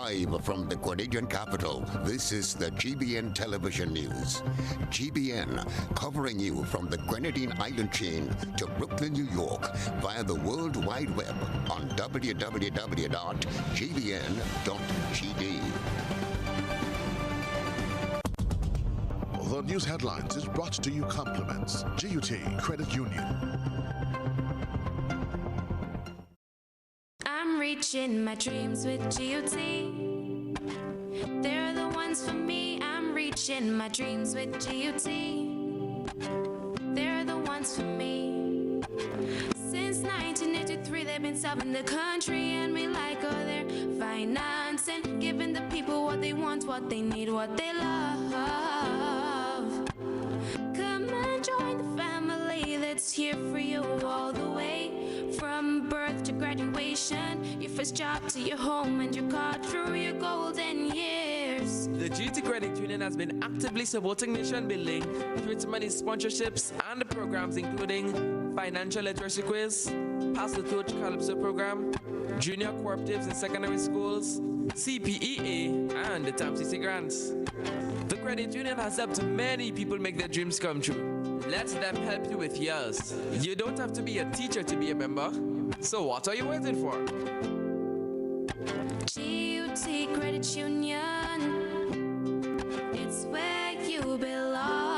Live from the Grenadian capital, this is the GBN Television News. GBN, covering you from the Grenadine Island chain to Brooklyn, New York, via the World Wide Web on www.gbn.gd. The news headlines is brought to you compliments GUT Credit Union. I'm reaching my dreams with GUT. They're the ones for me. I'm reaching my dreams with GUT. They're the ones for me. Since 1983, they've been serving the country, and we like all their financing, giving the people what they want, what they need, what they love. Come and join the family that's here for you all the way. From birth to graduation, your first job to your home and your car through your golden years. The GT Credit Union has been actively supporting nation building through its many sponsorships and the programs including Financial Literacy Quiz, Pass the Torch Calypso Program, Junior Cooperatives in Secondary Schools, CPEA, and the TAMCC Grants. The Credit Union has helped many people make their dreams come true. Let them help you with yours. You don't have to be a teacher to be a member. So what are you waiting for? GUT Credit Union, it's where you belong.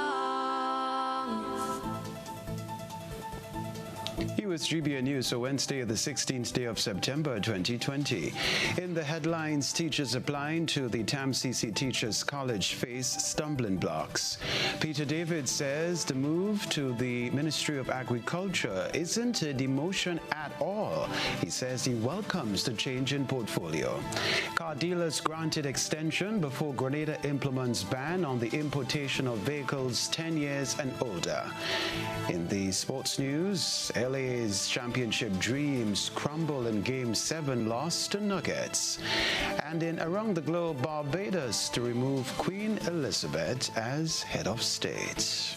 Here is GBN News for Wednesday, the 16th day of September 2020. In the headlines, teachers applying to the TAMCC Teachers College face stumbling blocks. Peter David says the move to the Ministry of Agriculture isn't a demotion at all. He says he welcomes the change in portfolio. Car dealers granted extension before Grenada implements ban on the importation of vehicles 10 years and older. In the sports news, LA's championship dreams crumble in Game 7 loss to Nuggets. And in Around the Globe, Barbados to remove Queen Elizabeth as head of state.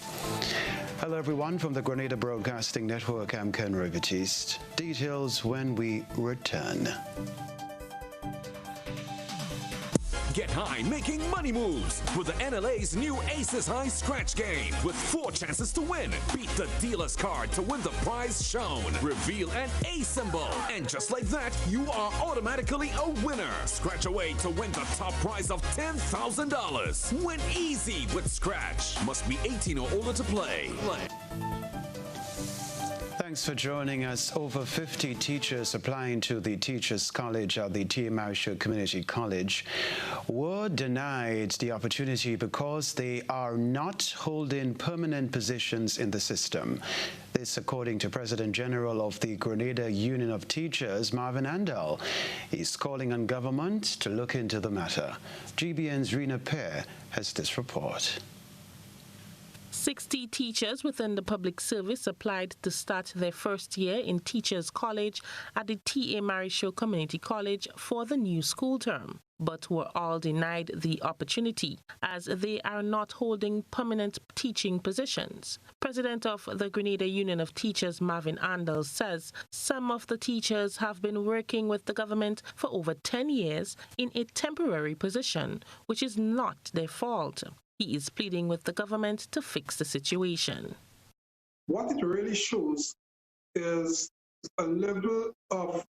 Hello everyone from the Grenada Broadcasting Network. I'm Kenroy, Baptiste. Details when we return. Get high making money moves with the NLA's new Aces High Scratch game with 4 chances to win. Beat the dealer's card to win the prize shown. Reveal an A symbol. And just like that, you are automatically a winner. Scratch away to win the top prize of $10,000. Win easy with Scratch. Must be 18 or older to play. Thanks for joining us. Over 50 teachers applying to the Teachers College at the T.A. Marshall Community College were denied the opportunity because they are not holding permanent positions in the system. This according to President General of the Grenada Union of Teachers, Marvin Andal. He's calling on government to look into the matter. GBN's Rena Pear has this report. 60 teachers within the public service applied to start their first year in Teachers College at the T.A. Marshall Community College for the new school term, but were all denied the opportunity as they are not holding permanent teaching positions. President of the Grenada Union of Teachers, Marvin Andal, says some of the teachers have been working with the government for over 10 years in a temporary position, which is not their fault. He is pleading with the government to fix the situation. What it really shows is a level of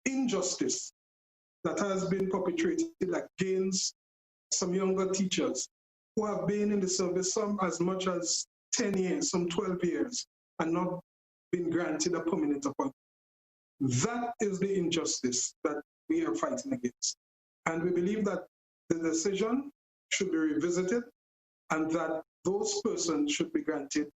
injustice that has been perpetrated against some younger teachers who have been in the service, some as much as 10 years, some 12 years, and not been granted a permanent appointment. That is the injustice that we are fighting against. And we believe that the decision should be revisited and that those persons should be granted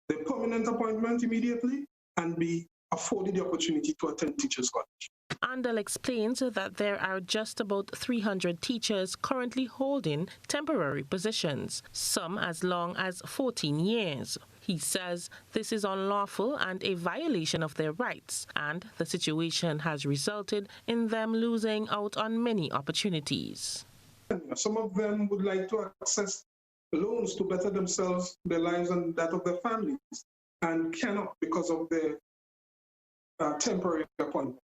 the permanent appointment immediately and be afforded the opportunity to attend Teachers College. Andal explains that there are just about 300 teachers currently holding temporary positions, some as long as 14 years. He says this is unlawful and a violation of their rights, and the situation has resulted in them losing out on many opportunities. Some of them would like to access loans to better themselves, their lives, and that of their families, and cannot because of their temporary appointment.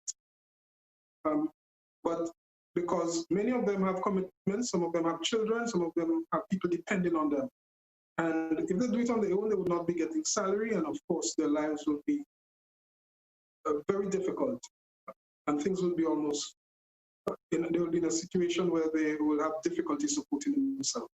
But because many of them have commitments, some of them have children, some of them have people depending on them. And if they do it on their own, they would not be getting salary, and of course their lives will be very difficult, and things will be almost, they will be in a situation where they will have difficulty supporting themselves.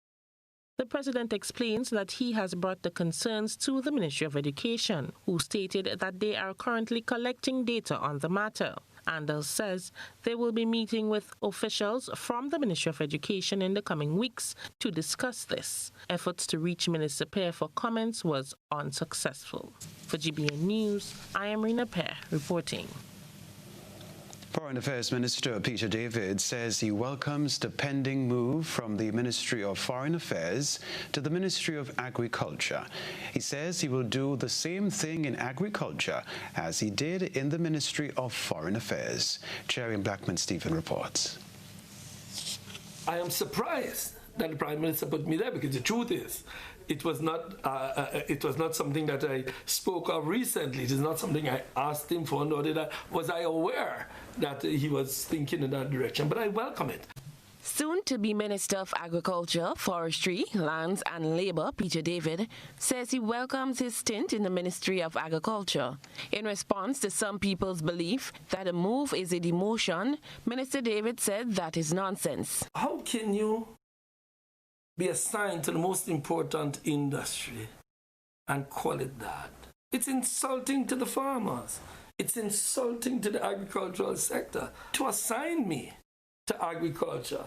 The president explains that he has brought the concerns to the Ministry of Education, who stated that they are currently collecting data on the matter. Anders says they will be meeting with officials from the Ministry of Education in the coming weeks to discuss this. Efforts to reach Minister Pear for comments was unsuccessful. For GBN News, I am Rena Pear reporting. Foreign Affairs Minister Peter David says he welcomes the pending move from the Ministry of Foreign Affairs to the Ministry of Agriculture. He says he will do the same thing in agriculture as he did in the Ministry of Foreign Affairs. Cherry and Blackman Stephen reports. I am surprised that the Prime Minister put me there, because the truth is, it was not something that I spoke of recently. It is not something I asked him for, nor was I aware that he was thinking in that direction, but I welcome it. Soon to be Minister of Agriculture, Forestry, Lands and Labour, Peter David, says he welcomes his stint in the Ministry of Agriculture. In response to some people's belief that a move is a demotion, Minister David said that is nonsense. How can you be assigned to the most important industry and call it that? It's insulting to the farmers. It's insulting to the agricultural sector to assign me to agriculture.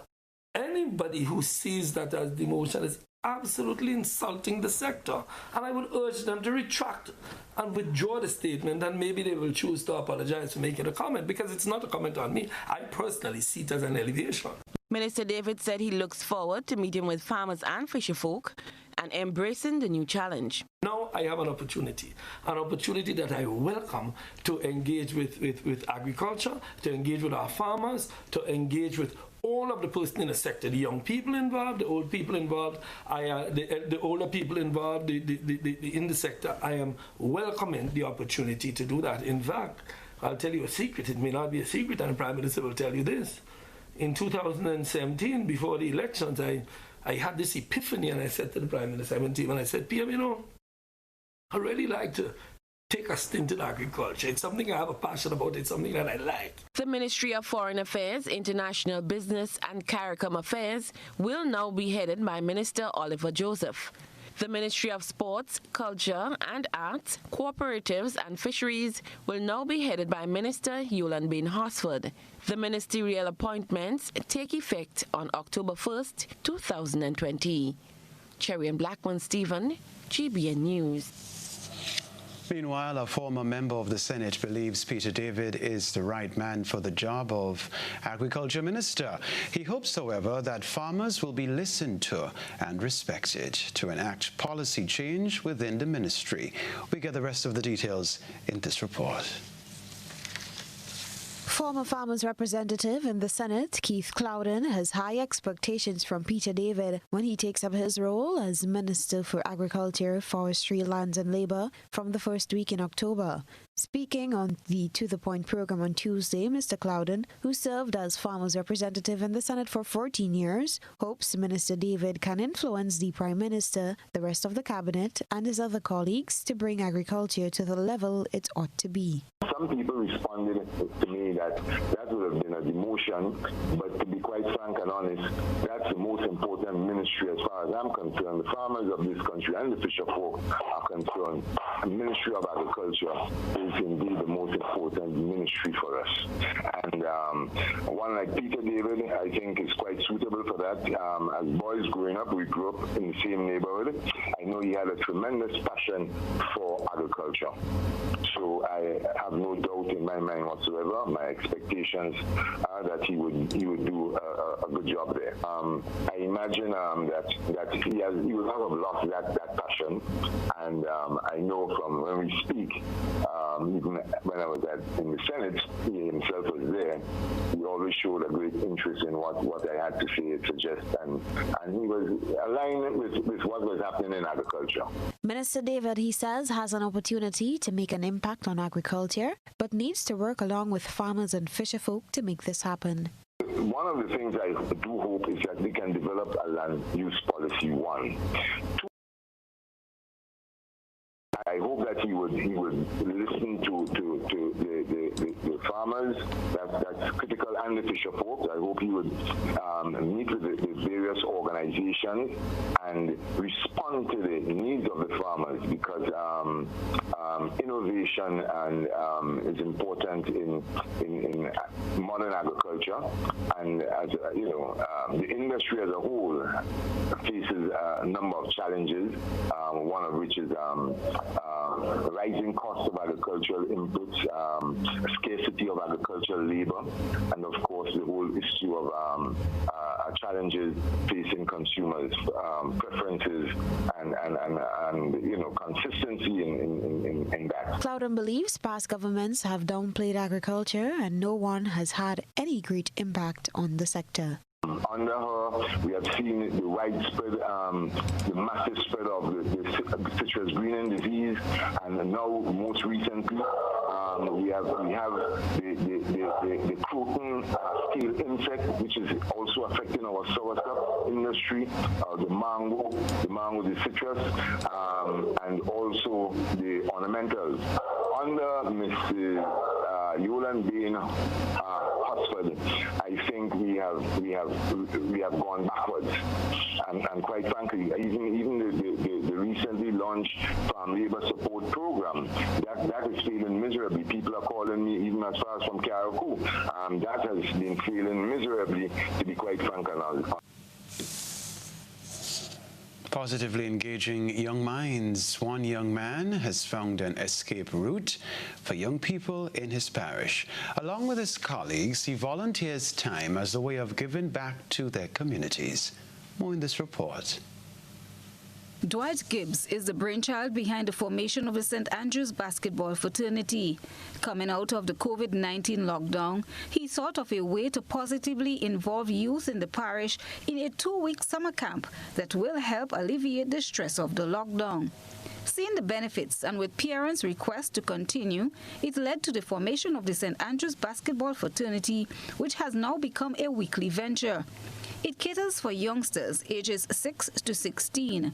Anybody who sees that as demotion is absolutely insulting the sector. And I would urge them to retract and withdraw the statement, and maybe they will choose to apologize for making a comment, because it's not a comment on me. I personally see it as an elevation. Minister David said he looks forward to meeting with farmers and fisherfolk and embracing the new challenge. Now I have an opportunity that I welcome to engage with agriculture, to engage with our farmers, to engage with all of the person in the sector, the young people involved, the old people involved, the older people involved in the sector. I am welcoming the opportunity to do that. In fact, I'll tell you a secret. It may not be a secret, and the Prime Minister will tell you this. In 2017, before the elections, I had this epiphany, and I said to the Prime Minister, and I said, PM, I really like to take a stint in agriculture. It's something I have a passion about. It's something that I like. The Ministry of Foreign Affairs, International Business and CARICOM Affairs will now be headed by Minister Oliver Joseph. The Ministry of Sports, Culture and Arts, Cooperatives and Fisheries will now be headed by Minister Yolande Bain Horsford. The ministerial appointments take effect on October 1st, 2020. Cherry and Blackman Stephen, GBN News. Meanwhile, a former member of the Senate believes Peter David is the right man for the job of Agriculture Minister. He hopes, however, that farmers will be listened to and respected to enact policy change within the ministry. We get the rest of the details in this report. Former Farmers Representative in the Senate, Keith Clouden, has high expectations from Peter David when he takes up his role as Minister for Agriculture, Forestry, Lands and Labour from the first week in October. Speaking on the To The Point program on Tuesday, Mr. Clouden, who served as Farmers Representative in the Senate for 14 years, hopes Minister David can influence the Prime Minister, the rest of the Cabinet and his other colleagues to bring agriculture to the level it ought to be. Some people responded to me that would have been a demotion, but to be quite frank and honest, that's the most important ministry as far as I'm concerned. The farmers of this country and the fisher folk are concerned. The Ministry of Agriculture is indeed the most important ministry for us. And one like Peter David, I think, is quite suitable for that. As boys growing up, we grew up in the same neighborhood. I know he had a tremendous passion for agriculture. So I have no doubt in my mind whatsoever. My expectations are that he would do a good job there. I imagine that he will not have lost that passion, and I know from when we speak, even when I was in the Senate, he himself was there. He always showed a great interest in what I had to say, suggest, and he was aligned with what was happening in agriculture. Minister David, he says, has an opportunity to make an impact on agriculture, but needs to work along with farmers and fisherfolk to make this happen. one of the things I do hope is that we can develop a land use policy, one. Two, I hope that he would listen to the farmers, that's critical, and the fisher folks. I hope he would meet with the various organizations and respond to the needs of the farmers, because innovation is important in modern agriculture, and as you know, the industry as a whole faces a number of challenges. One of which is rising costs of agricultural inputs, scarcity of agricultural labor, and of course the whole issue of challenges facing consumers, preferences, and you know, consistency in that. Clouden believes past governments have downplayed agriculture and no one has had any great impact on the sector. Under her, we have seen the widespread, the massive spread of the citrus greening disease, and now most recently we have the croton scale insect, which is also affecting our soursop industry, the mango, the citrus, and also the ornamentals. Under Mrs. Yolan Bain Hutsford, I think we have gone backwards, and quite frankly, even the recently launched farm labor support program that is failing miserably. People are calling me even as far as from Karakou. That has been failing miserably, to be quite frank and honest. Positively engaging young minds, one young man has found an escape route for young people in his parish. Along with his colleagues, he volunteers time as a way of giving back to their communities. More in this report. Dwight Gibbs is the brainchild behind the formation of the St. Andrew's basketball fraternity. Coming out of the COVID-19 lockdown, he thought of a way to positively involve youth in the parish in a 2-week summer camp that will help alleviate the stress of the lockdown. Seeing the benefits and with parents' request to continue, it led to the formation of the St. Andrew's basketball fraternity, which has now become a weekly venture. It caters for youngsters ages 6 to 16.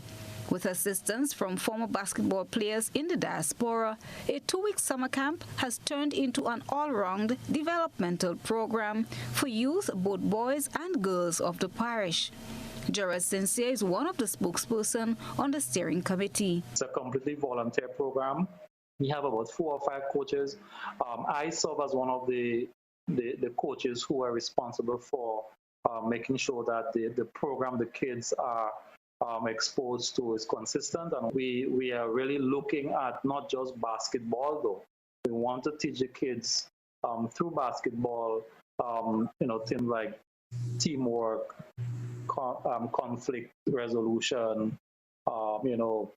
With assistance from former basketball players in the diaspora, a 2-week summer camp has turned into an all-round developmental program for youth, both boys and girls of the parish. Jared Sincere is one of the spokesperson on the steering committee. It's a completely volunteer program. We have about 4 or 5 coaches. I serve as one of the coaches who are responsible for making sure that the program the kids are exposed to is consistent, and we are really looking at not just basketball though. We want to teach the kids through basketball, things like teamwork, conflict resolution,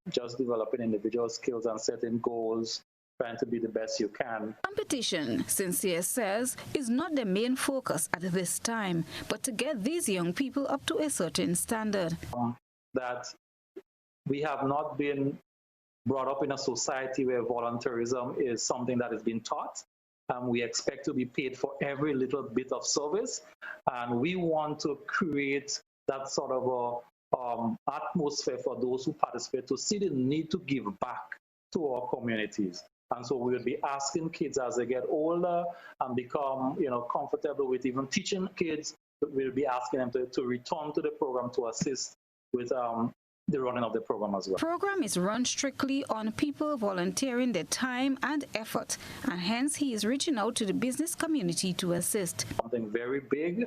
just developing individual skills and setting goals, trying to be the best you can. Competition, Sincere says, is not the main focus at this time, but to get these young people up to a certain standard. That we have not been brought up in a society where volunteerism is something that is being taught. We expect to be paid for every little bit of service, and we want to create that sort of atmosphere for those who participate to see the need to give back to our communities. And so we will be asking kids as they get older and become comfortable with even teaching kids, we'll be asking them to return to the program to assist with the running of the program as well. The program is run strictly on people volunteering their time and effort, and hence he is reaching out to the business community to assist. Something very big.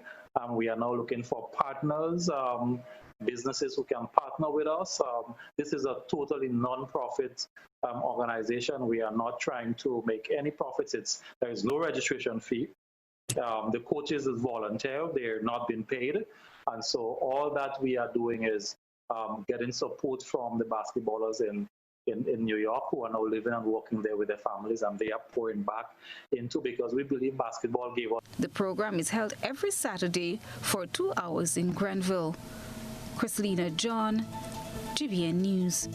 We are now looking for partners, businesses who can partner with us. This is a totally non-profit organization. We are not trying to make any profits. There is no registration fee. The coaches is volunteer. They're not being paid. And so all that we are doing is getting support from the basketballers in New York who are now living and working there with their families, and they are pouring back into, because we believe basketball gave us. The program is held every Saturday for 2 hours in Grenville. Chrislina John, GBN News.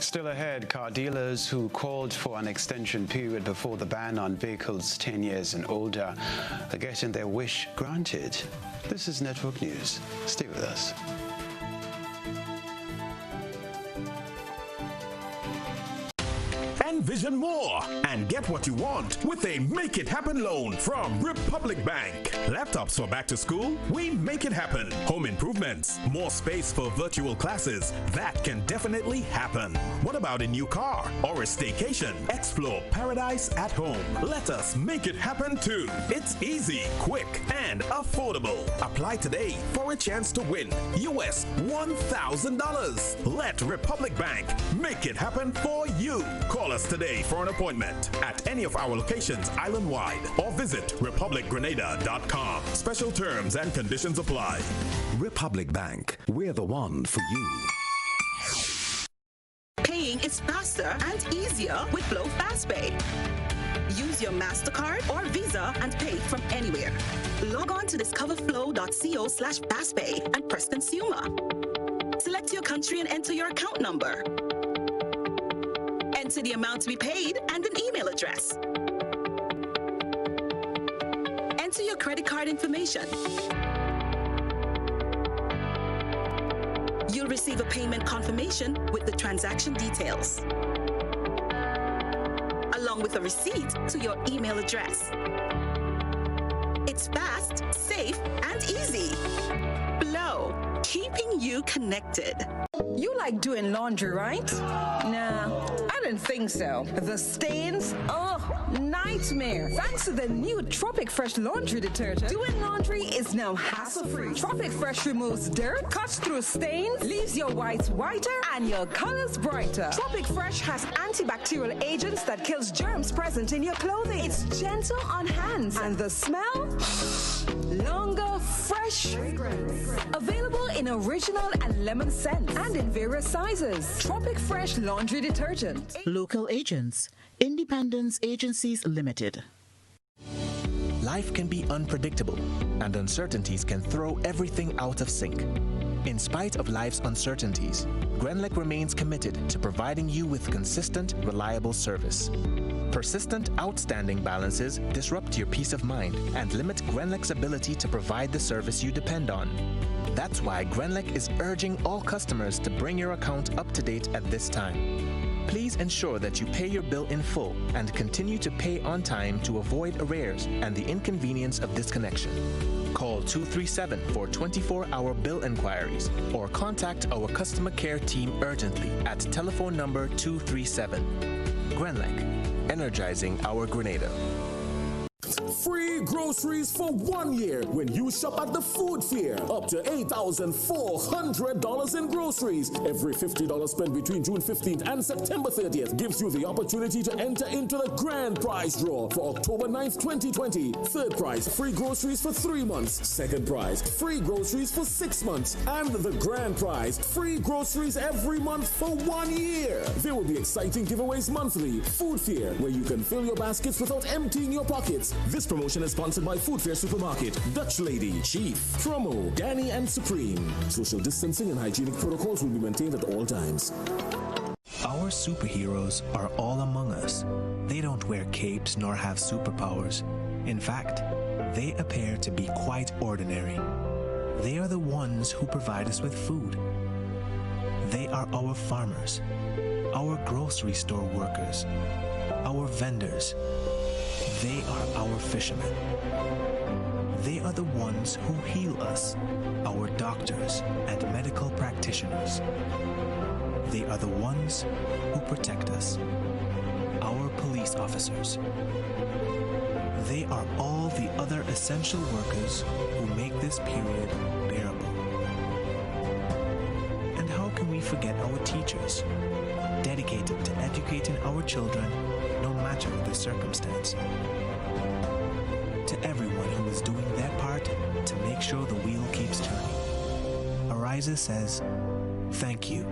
Still ahead, car dealers who called for an extension period before the ban on vehicles 10 years and older are getting their wish granted. This is Network News. Stay with us. Envision more and get what you want with a Make It Happen loan from Republic Bank. Laptops for back to school? We make it happen. Home improvements? More space for virtual classes? That can definitely happen. What about a new car or a staycation? Explore paradise at home. Let us make it happen too. It's easy, quick, and affordable. Apply today for a chance to win US $1,000. Let Republic Bank make it happen for you. Call us today for an appointment at any of our locations island-wide or visit republicgrenada.com. Special terms and conditions apply. Republic Bank, we're the one for you. Paying is faster and easier with Flow FastPay. Use your MasterCard or Visa and pay from anywhere. Log on to discoverflow.co/fastpay and press Consumer. Select your country and enter your account number. Enter the amount to be paid and an email address. Enter your credit card information. You'll receive a payment confirmation with the transaction details, along with a receipt to your email address. It's fast, safe, and easy. Flow, keeping you connected. You like doing laundry, right? Nah, I didn't think so. The stains? Oh, nightmare. Thanks to the new Tropic Fresh laundry detergent, doing laundry is now hassle-free. Tropic Fresh removes dirt, cuts through stains, leaves your whites whiter, and your colors brighter. Tropic Fresh has antibacterial agents that kills germs present in your clothing. It's gentle on hands, and the smell? Longer, fresh. Available in original and lemon scents, and in various sizes. Tropic Fresh laundry detergent. Local agents. Independence Agencies Limited. Life can be unpredictable, and uncertainties can throw everything out of sync. In spite of life's uncertainties, Grenlec remains committed to providing you with consistent, reliable service. Persistent, outstanding balances disrupt your peace of mind and limit Grenlec's ability to provide the service you depend on. That's why Grenlec is urging all customers to bring your account up to date at this time. Please ensure that you pay your bill in full and continue to pay on time to avoid arrears and the inconvenience of disconnection. Call 237 for 24-hour bill inquiries or contact our customer care team urgently at telephone number 237. Grenlec, energizing our Grenada. Free groceries for 1 year when you shop at the food fair. Up to $8,400 in groceries. Every $50 spent between June 15th and September 30th gives you the opportunity to enter into the grand prize draw for October 9th, 2020. Third prize, free groceries for 3 months. Second prize, free groceries for 6 months. And the grand prize, free groceries every month for 1 year. There will be exciting giveaways monthly. Food fair, where you can fill your baskets without emptying your pockets. This promotion is sponsored by Food Fair Supermarket, Dutch Lady, Chief, Promo, Danny, and Supreme. Social distancing and hygienic protocols will be maintained at all times. Our superheroes are all among us. They don't wear capes nor have superpowers. In fact, they appear to be quite ordinary. They are the ones who provide us with food. They are our farmers, our grocery store workers, our vendors. They are our fishermen. They are the ones who heal us, our doctors and medical practitioners. They are the ones who protect us, our police officers. They are all the other essential workers who make this period bearable. And how can we forget our teachers, dedicated to educating our children no matter the circumstance? To everyone who is doing their part to make sure the wheel keeps turning, Ariza says, thank you.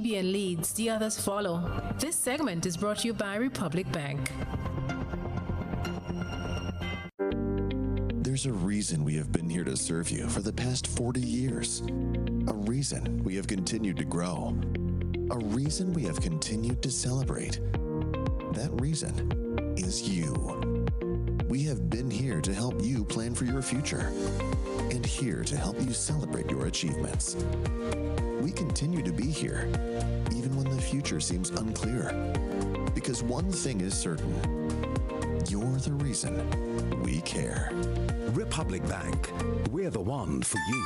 GBN leads, the others follow. This segment is brought to you by Republic Bank. There's a reason we have been here to serve you for the past 40 years. A reason we have continued to grow. A reason we have continued to celebrate. That reason is you. We have been here to help you plan for your future and here to help you celebrate your achievements. We continue to be here, even when the future seems unclear. Because one thing is certain, you're the reason we care. Republic Bank, we're the one for you.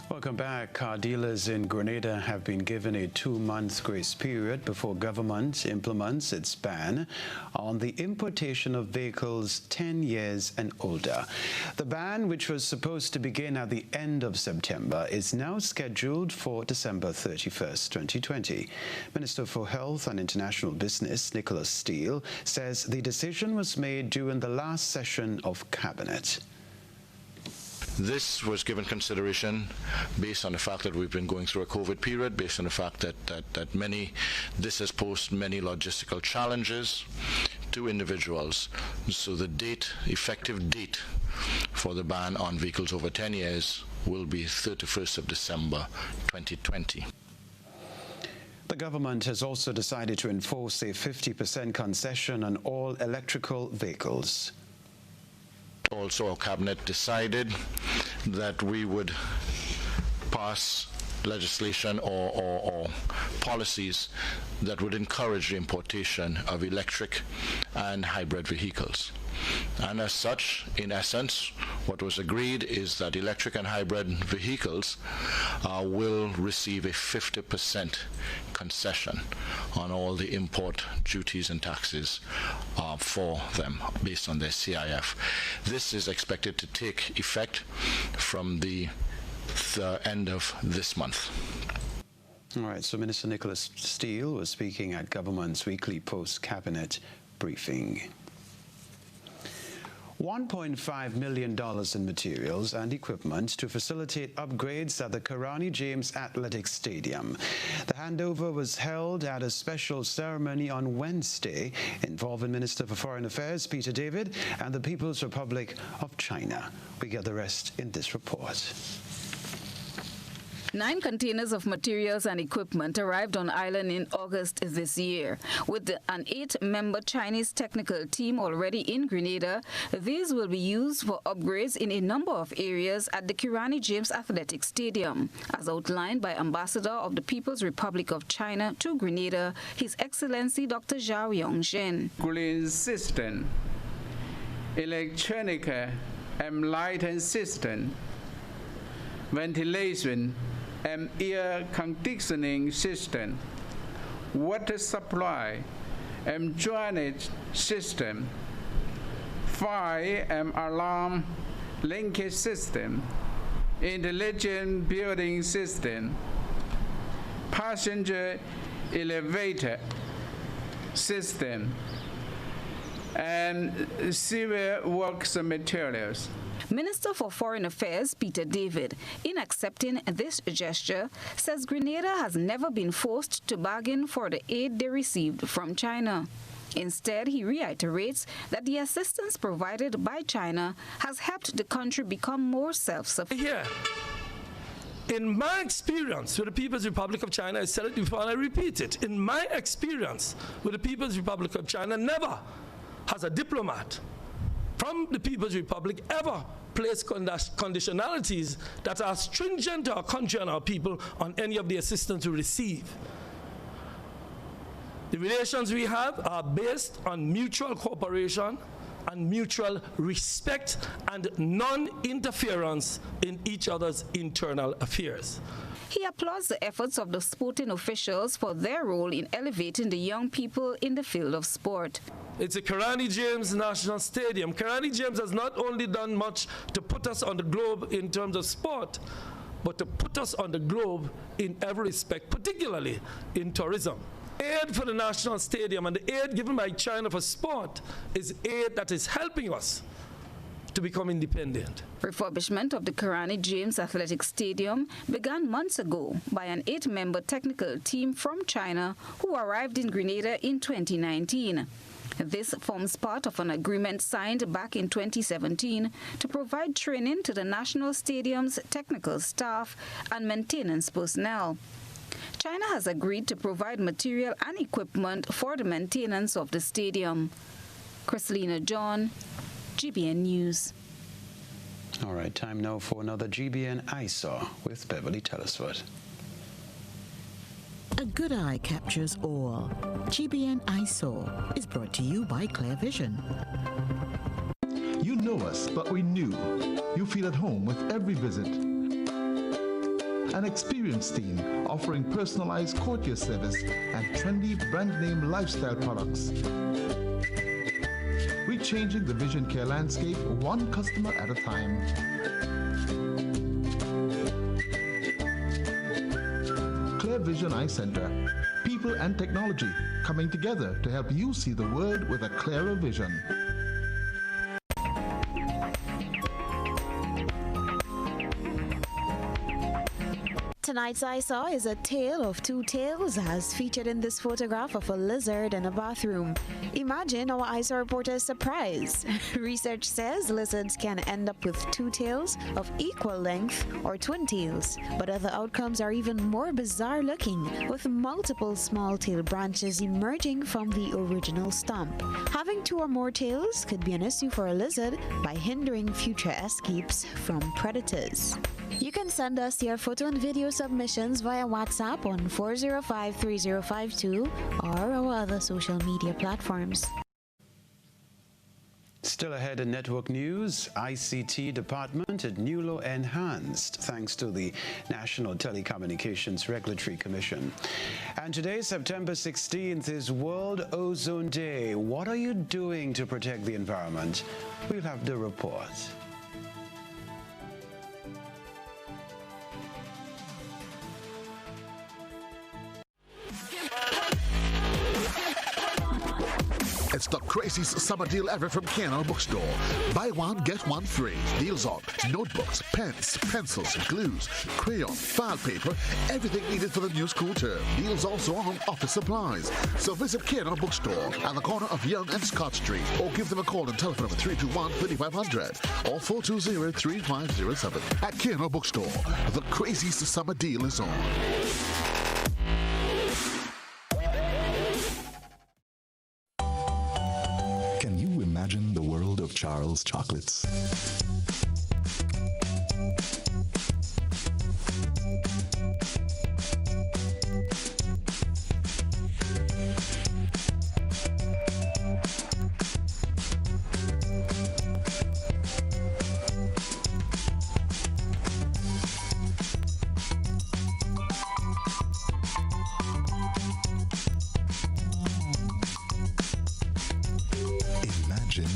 Welcome back. Car dealers in Grenada have been given a 2-month grace period before government implements its ban on the importation of vehicles 10 years and older. The ban, which was supposed to begin at the end of September, is now scheduled for December 31st, 2020. Minister for Health and International Business, Nicholas Steele, says the decision was made during the last session of Cabinet. This was given consideration based on the fact that we've been going through a COVID period, based on the fact that this has posed many logistical challenges to individuals. So the effective date for the ban on vehicles over 10 years will be 31st of December 2020. The government has also decided to enforce a 50% concession on all electrical vehicles. Also, our cabinet decided that we would pass legislation or policies that would encourage the importation of electric and hybrid vehicles. And as such, in essence, what was agreed is that electric and hybrid vehicles will receive a 50% concession on all the import duties and taxes for them based on their CIF. This is expected to take effect from the end of this month. All right, so Minister Nicholas Steele was speaking at government's weekly post-cabinet briefing. $1.5 million in materials and equipment to facilitate upgrades at the Karani James Athletic Stadium. The handover was held at a special ceremony on Wednesday involving Minister for Foreign Affairs Peter David and the People's Republic of China. We get the rest in this report. 9 containers of materials and equipment arrived on island in August this year. With an 8-member Chinese technical team already in Grenada, these will be used for upgrades in a number of areas at the Karani James Athletic Stadium, as outlined by Ambassador of the People's Republic of China to Grenada, His Excellency Dr. Zhao Yongzhen. Cooling system, electronic lighting system, ventilation and air conditioning system, water supply and drainage system, fire and alarm linkage system, intelligent building system, passenger elevator system, and civil works materials. Minister for Foreign Affairs Peter David, in accepting this gesture, says Grenada has never been forced to bargain for the aid they received from China. Instead, he reiterates that the assistance provided by China has helped the country become more self-sufficient. Yeah. In my experience with the People's Republic of China, I said it before and I repeat it, in my experience with the People's Republic of China, never has a diplomat from the People's Republic ever placed conditionalities that are stringent to our country and our people on any of the assistance we receive. The relations we have are based on mutual cooperation and mutual respect and non-interference in each other's internal affairs. He applauds the efforts of the sporting officials for their role in elevating the young people in the field of sport. It's a Karani James National Stadium. Karani James has not only done much to put us on the globe in terms of sport, but to put us on the globe in every respect, particularly in tourism. Aid for the National Stadium and the aid given by China for sport is aid that is helping us to become independent. Refurbishment of the Karani James Athletic Stadium began months ago by an 8-member technical team from China who arrived in Grenada in 2019. This forms part of an agreement signed back in 2017 to provide training to the national stadium's technical staff and maintenance personnel. China has agreed to provide material and equipment for the maintenance of the stadium. Chrislina John, GBN News. All right, time now for another GBN I Saw with Beverly Telesford. A good eye captures all. GBN I Saw is brought to you by Clear Vision. You know us, but we knew. You feel at home with every visit. An experienced team offering personalized courtier service and trendy brand name lifestyle products. We're changing the vision care landscape one customer at a time. Clear Vision Eye Center. People and technology coming together to help you see the world with a clearer vision. Tonight's I Saw is a tale of two tales as featured in this photograph of a lizard in a bathroom. Imagine our I Saw reporter's surprise. Research says lizards can end up with two tails of equal length or twin tails, but other outcomes are even more bizarre looking, with multiple small tail branches emerging from the original stump. Having two or more tails could be an issue for a lizard by hindering future escapes from predators. You can send us your photo and video submissions via WhatsApp on 405-3052 or our other social media platforms. Still ahead in network news, ICT department at NULO enhanced thanks to the National Telecommunications Regulatory Commission. And today, September 16th, is World Ozone Day. What are you doing to protect the environment? We'll have the report. It's the craziest summer deal ever from Kenroy Bookstore. Buy one, get one free. Deals on notebooks, pens, pencils, glues, crayon, file paper, everything needed for the new school term. Deals also on office supplies. So visit Kenroy Bookstore at the corner of Young and Scott Street, or give them a call on telephone number 321-3500 or 420-3507. At Kenroy Bookstore, the craziest summer deal is on. Imagine the world of Charles chocolates.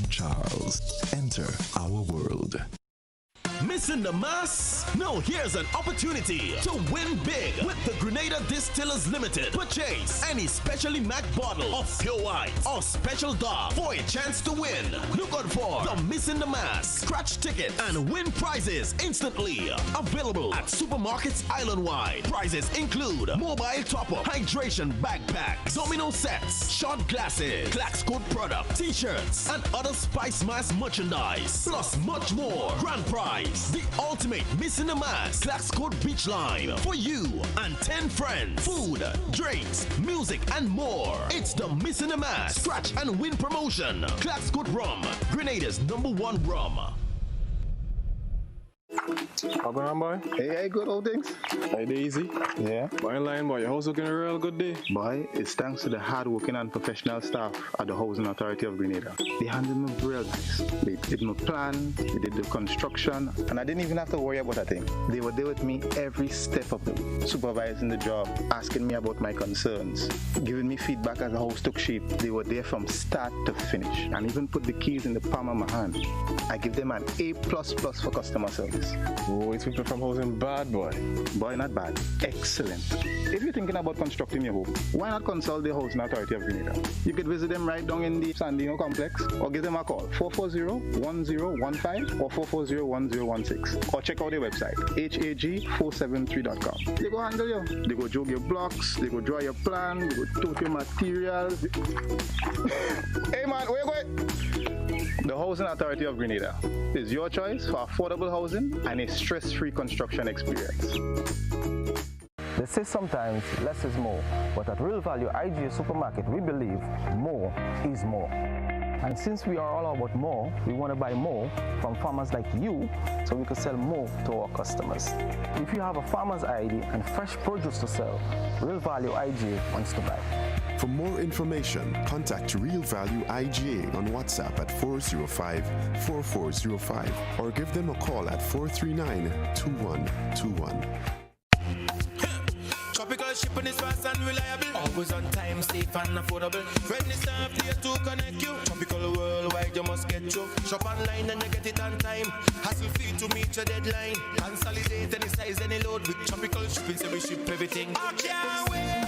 Charles. Enter our world. Missing the mass? No, here's an opportunity to win big with the Grenada Distillers Limited. Purchase any specially marked bottle of pure white or special dark for a chance to win. Look out for the Missing the Mass scratch ticket and win prizes instantly. Available at supermarkets island-wide. Prizes include mobile top-up, hydration backpack, domino sets, shot glasses, Clax Code product, t-shirts, and other Spice Mass merchandise. Plus much more. Grand prize. The ultimate Missing the Mass Clax Code Beach Line for you and 10 friends. Food, drinks, music, and more. It's the Missing the Mass Scratch and Win promotion. Clax Code Rum, Grenada's #1 rum. How going on, boy? Hey, good old things. Hey, Daisy. Yeah. Boy, in line, boy. Your house looking a real good day. Boy, it's thanks to the hard-working and professional staff at the Housing Authority of Grenada. They handled me real nice. They did my plan, they did the construction, and I didn't even have to worry about a thing. They were there with me every step of the way, supervising the job, asking me about my concerns, giving me feedback as the house took shape. They were there from start to finish, and even put the keys in the palm of my hand. I give them an A++ for customer service. Oh, it's people from housing bad, boy. Boy, not bad. Excellent. If you're thinking about constructing your home, why not consult the Housing Authority of Grenada? You could visit them right down in the Sandino complex or give them a call, 440-1015 or 440-1016. Or check out their website, hag473.com. They go handle you. They go jog your blocks, they go draw your plan, they go tote your materials. Hey man, where you going? The Housing Authority of Grenada is your choice for affordable housing and a stress-free construction experience. They say sometimes less is more, but at Real Value IGA Supermarket, we believe more is more. And since we are all about more, we want to buy more from farmers like you so we can sell more to our customers. If you have a farmer's ID and fresh produce to sell, Real Value IGA wants to buy. For more information, contact Real Value IGA on WhatsApp at 405-4405 or give them a call at 439-2121. Tropical shipping is fast and reliable. Always on time, safe and affordable. Friendly staff here to connect you. Tropical worldwide, you must get you. Shop online and you get it on time. Hassle free to meet your deadline. Consolidate any size, any load with tropical shipping, so we ship everything. I can't wait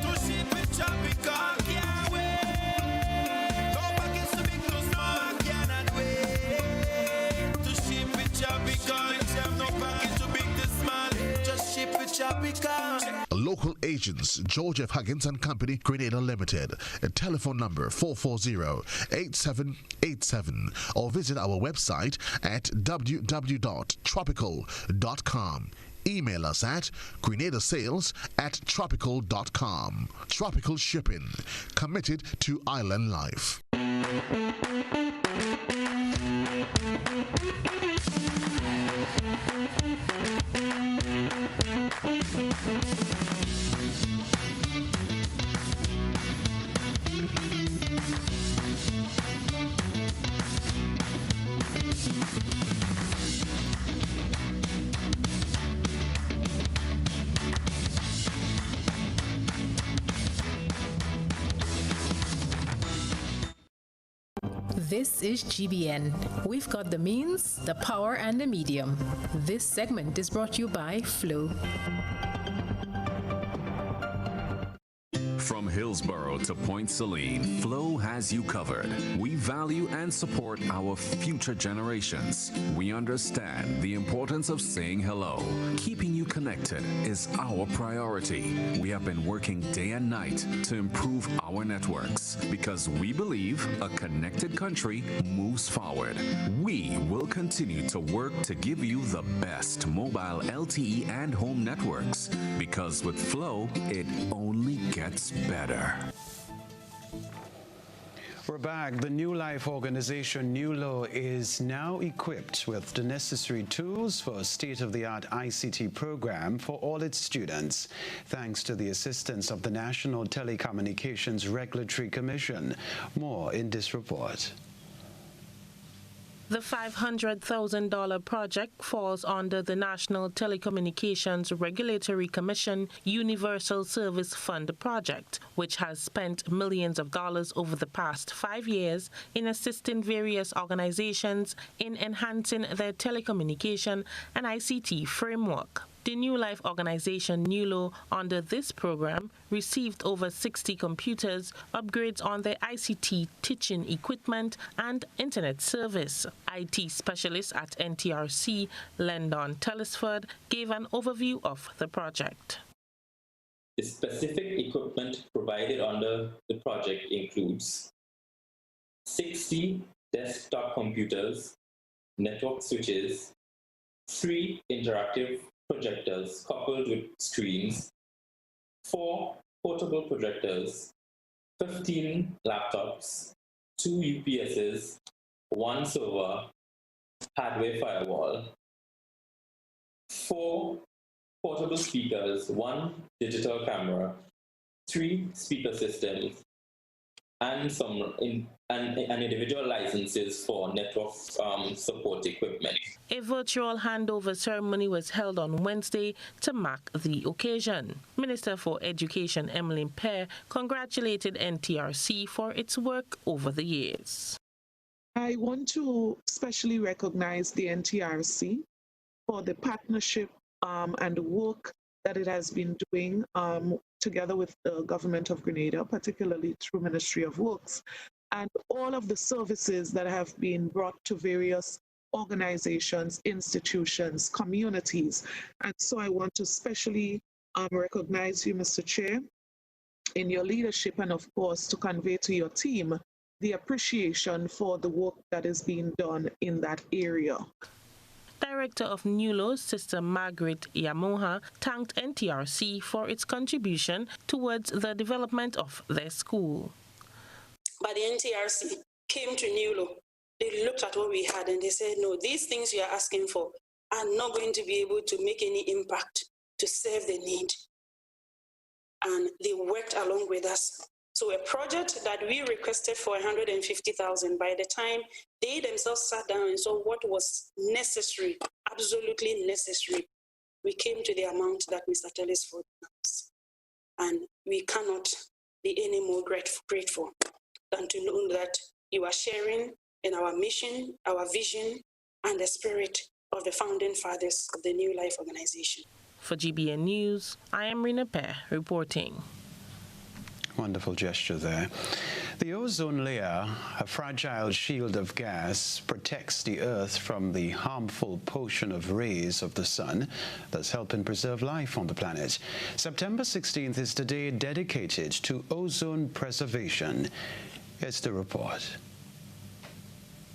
to ship with tropical. I can't wait. No package too big, too small. I cannot wait to ship with tropical. No package too big, too small. Just ship with tropical. Local agents, George F. Huggins and Company, Grenada Limited. A telephone number 440-8787 or visit our website at www.tropical.com. Email us at grenadasales@tropical.com. Tropical Shipping, committed to island life. This is GBN. We've got the means, the power, and the medium. This segment is brought to you by Flow. From Hillsborough to Point Celine, Flow has you covered. We value and support our future generations. We understand the importance of saying hello. Keeping you connected is our priority. We have been working day and night to improve our networks because we believe a connected country moves forward. We will continue to work to give you the best mobile LTE and home networks because with Flow, it only gets better. We're back. The New Life organization, NULO, is now equipped with the necessary tools for a state-of-the-art ICT program for all its students, thanks to the assistance of the National Telecommunications Regulatory Commission. More in this report. The $500,000 project falls under the National Telecommunications Regulatory Commission Universal Service Fund project, which has spent millions of dollars over the past 5 years in assisting various organizations in enhancing their telecommunication and ICT framework. The New Life organization, NULO, under this program, received over 60 computers, upgrades on their ICT teaching equipment, and internet service. IT specialist at NTRC, Lendon Telesford, gave an overview of the project. The specific equipment provided under the project includes 60 desktop computers, network switches, 3 interactive projectors coupled with screens, 4 portable projectors, 15 laptops, 2 UPSs, 1 server, hardware firewall, 4 portable speakers, 1 digital camera, 3 speaker systems, and some individual licenses for network support equipment. A virtual handover ceremony was held on Wednesday to mark the occasion. Minister for Education Emmeline Pear congratulated NTRC for its work over the years. I want to especially recognize the NTRC for the partnership and the work that it has been doing together with the government of Grenada, particularly through Ministry of Works, and all of the services that have been brought to various organizations, institutions, communities. And so I want to especially recognize you, Mr. Chair, in your leadership, and of course to convey to your team the appreciation for the work that is being done in that area. Director of NULO, Sister Margaret Yamoha, thanked NTRC for its contribution towards the development of their school. But the NTRC came to NULO. They looked at what we had and they said, no, these things you are asking for are not going to be able to make any impact to serve the need. And they worked along with us. So a project that we requested for 150,000, by the time they themselves sat down and saw what was necessary, absolutely necessary, we came to the amount that Mr. Telesford announced. And we cannot be any more grateful than to know that you are sharing in our mission, our vision, and the spirit of the founding fathers of the New Life organization. For GBN News, I am Rina Pear reporting. Wonderful gesture there. The ozone layer, a fragile shield of gas, protects the Earth from the harmful portion of rays of the sun, thus helping preserve life on the planet. September 16th is the day dedicated to ozone preservation. Here's the report.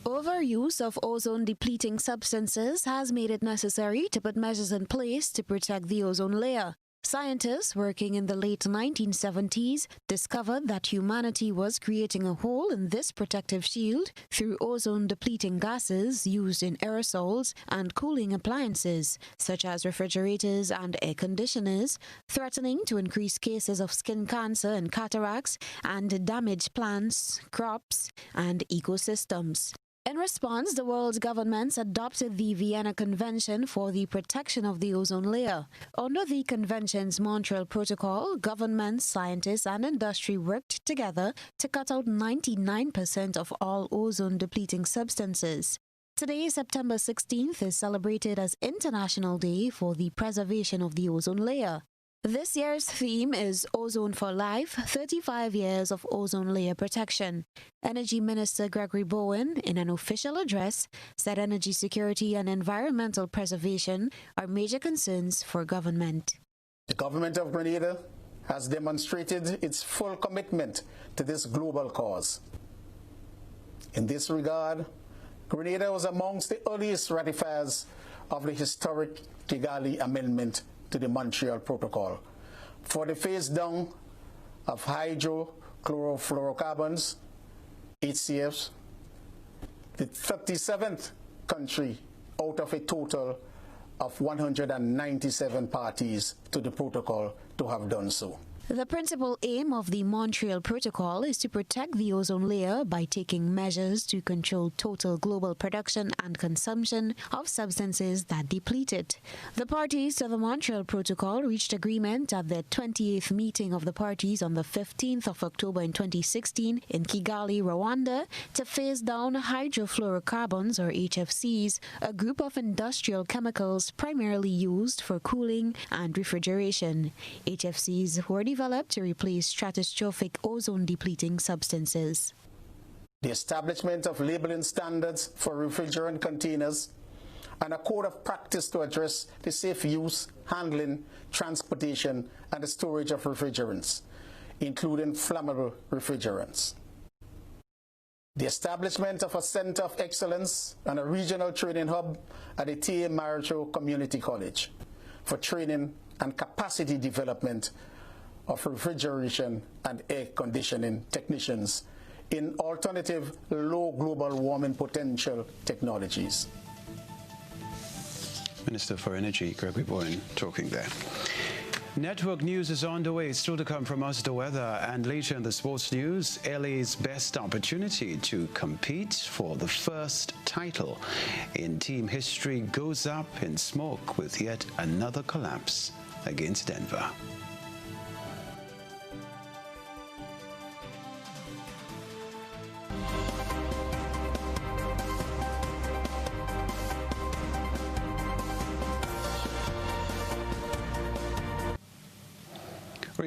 Overuse of ozone-depleting substances has made it necessary to put measures in place to protect the ozone layer. Scientists working in the late 1970s discovered that humanity was creating a hole in this protective shield through ozone-depleting gases used in aerosols and cooling appliances, such as refrigerators and air conditioners, threatening to increase cases of skin cancer and cataracts and damage plants, crops, and ecosystems. In response, the world's governments adopted the Vienna Convention for the Protection of the Ozone Layer. Under the convention's Montreal Protocol, governments, scientists, and industry worked together to cut out 99% of all ozone-depleting substances. Today, September 16th, is celebrated as International Day for the Preservation of the Ozone Layer. This year's theme is Ozone for Life, 35 Years of Ozone Layer Protection. Energy Minister Gregory Bowen, in an official address, said energy security and environmental preservation are major concerns for government. The government of Grenada has demonstrated its full commitment to this global cause. In this regard, Grenada was amongst the earliest ratifiers of the historic Kigali Amendment to the Montreal Protocol for the phase down of hydrochlorofluorocarbons, HCFs, the 37th country out of a total of 197 parties to the protocol to have done so. The principal aim of the Montreal Protocol is to protect the ozone layer by taking measures to control total global production and consumption of substances that deplete it. The parties to the Montreal Protocol reached agreement at the 28th meeting of the parties on the 15th of October in 2016 in Kigali, Rwanda, to phase down hydrofluorocarbons, or HFCs, a group of industrial chemicals primarily used for cooling and refrigeration. HFCs were developed to replace stratospheric ozone-depleting substances. The establishment of labeling standards for refrigerant containers and a code of practice to address the safe use, handling, transportation, and the storage of refrigerants, including flammable refrigerants. The establishment of a Center of Excellence and a regional training hub at the T.A. Maricho Community College for training and capacity development of refrigeration and air conditioning technicians in alternative low global warming potential technologies. Minister for Energy, Gregory Bowen, talking there. Network news is on the way. Still to come from us, the weather, and later in the sports news, LA's best opportunity to compete for the first title in team history goes up in smoke with yet another collapse against Denver.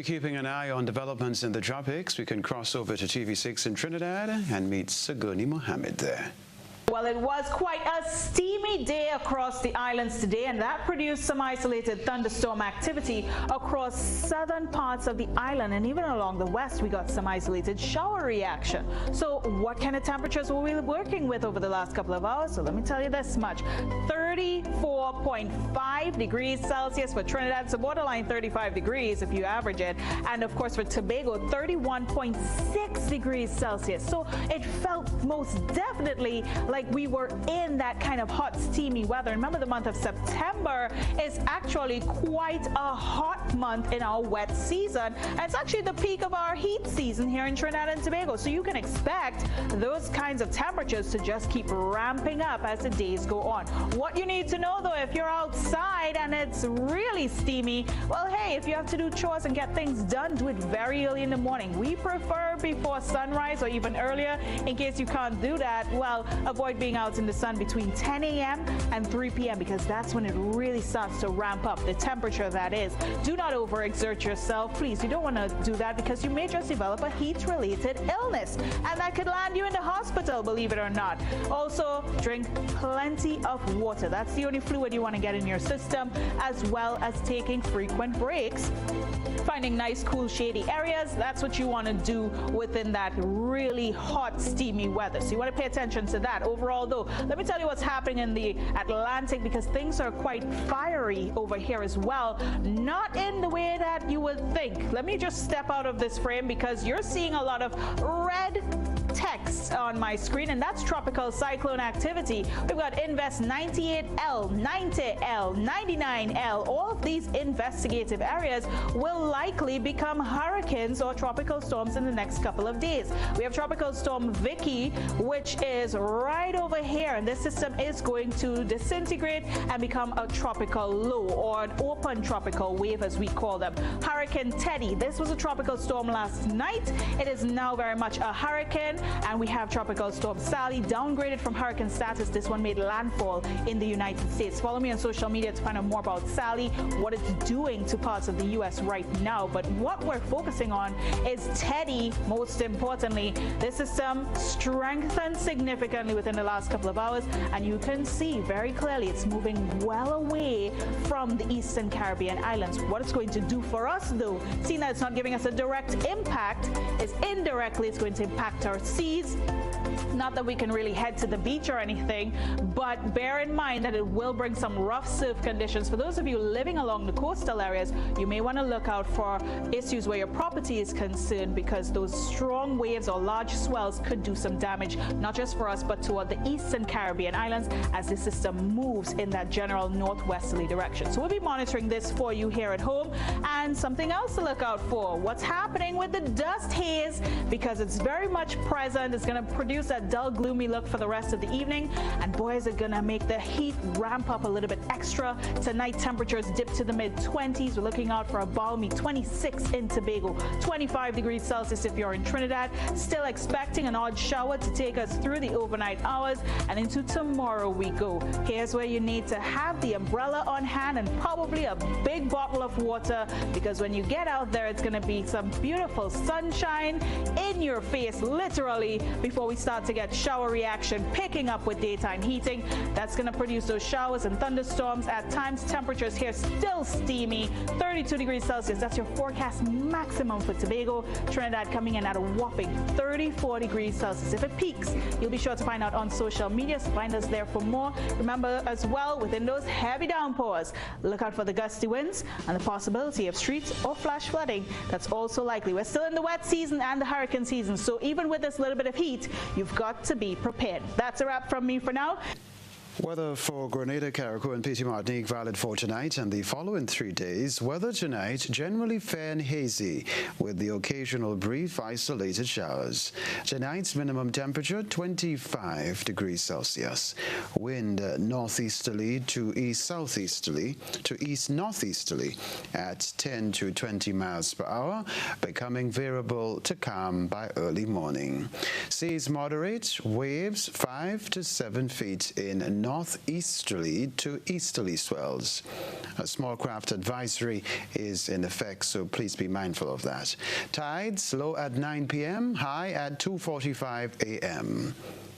We're keeping an eye on developments in the tropics. We can cross over to TV6 in Trinidad and meet Saguni Mohammed there. Well, it was quite a steamy day across the islands today, and that produced some isolated thunderstorm activity across southern parts of the island, and even along the west we got some isolated shower reaction. So what kind of temperatures were we working with over the last couple of hours? So let me tell you this much: 34.5 degrees Celsius for Trinidad, so borderline 35 degrees if you average it, and of course for Tobago 31.6 degrees Celsius. So it felt most definitely like we were in that kind of hot, steamy weather. Remember, the month of September is actually quite a hot month in our wet season. And it's actually the peak of our heat season here in Trinidad and Tobago. So you can expect those kinds of temperatures to just keep ramping up as the days go on. What you need to know, though, if you're outside and it's really steamy, well, hey, if you have to do chores and get things done, do it very early in the morning. We prefer before sunrise or even earlier. In case you can't do that, well, avoid being out in the sun between 10 a.m. and 3 p.m. because that's when it really starts to ramp up, the temperature that is. Do not overexert yourself, please. You don't want to do that because you may just develop a heat-related illness, and that could land you in the hospital, believe it or not. Also, drink plenty of water. That's the only fluid you want to get in your system, as well as taking frequent breaks. Finding nice, cool, shady areas, that's what you want to do within that really hot, steamy weather. So you want to pay attention to that. Overall, though, let me tell you what's happening in the Atlantic, because things are quite fiery over here as well. Not in the way that you would think. Let me just step out of this frame because you're seeing a lot of red text on my screen, and that's tropical cyclone activity. We've got Invest 98L, 90L, 99L. All of these investigative areas will likely become hurricanes or tropical storms in the next couple of days. We have Tropical Storm Vicky, which is right over here, and this system is going to disintegrate and become a tropical low, or an open tropical wave as we call them. Hurricane Teddy, this was a tropical storm last night. It is now very much a hurricane. And we have Tropical Storm Sally, downgraded from hurricane status. This one made landfall in the United States. Follow me on social media to find out more about Sally, what it's doing to parts of the U.S. right now. But what we're focusing on is Teddy, most importantly. This system strengthened significantly within the last couple of hours, and you can see very clearly it's moving well away from the Eastern Caribbean islands. What it's going to do for us, though, seeing that it's not giving us a direct impact, is indirectly it's going to impact our seas. Not that we can really head to the beach or anything, but bear in mind that it will bring some rough surf conditions. For those of you living along the coastal areas, you may want to look out for issues where your property is concerned, because those strong waves or large swells could do some damage, not just for us, but toward the Eastern Caribbean islands as the system moves in that general northwesterly direction. So we'll be monitoring this for you here at home. And something else to look out for, what's happening with the dust haze, because it's very much present. It's going to produce that dull, gloomy look for the rest of the evening, and boy, is it going to make the heat ramp up a little bit extra. Tonight, temperatures dip to the mid-20s. We're looking out for a balmy 26 in Tobago, 25 degrees Celsius if you're in Trinidad. Still expecting an odd shower to take us through the overnight hours, and into tomorrow we go. Here's where you need to have the umbrella on hand and probably a big bottle of water, because when you get out there, it's going to be some beautiful sunshine in your face, literally, before we start to get shower reaction picking up with daytime heating. That's going to produce those showers and thunderstorms. At times, temperatures here still steamy, 32 degrees Celsius. That's your forecast maximum for Tobago. Trinidad coming in at a whopping 34 degrees Celsius. If it peaks, you'll be sure to find out on social media, so find us there for more. Remember as well, within those heavy downpours, look out for the gusty winds and the possibility of streets or flash flooding. That's also likely. We're still in the wet season and the hurricane season, so even with this little bit of heat, you've got to be prepared. That's a wrap from me for now. Weather for Grenada, Carriacou, and Petit Martinique valid for tonight and the following 3 days. Weather tonight generally fair and hazy, with the occasional brief isolated showers. Tonight's minimum temperature 25 degrees Celsius. Wind northeasterly to east southeasterly to east northeasterly at 10 to 20 miles per hour, becoming variable to calm by early morning. Seas moderate, waves 5 to 7 feet in northeasterly to easterly swells. A small craft advisory is in effect, so please be mindful of that. Tides low at 9 p.m., high at 2:45 a.m.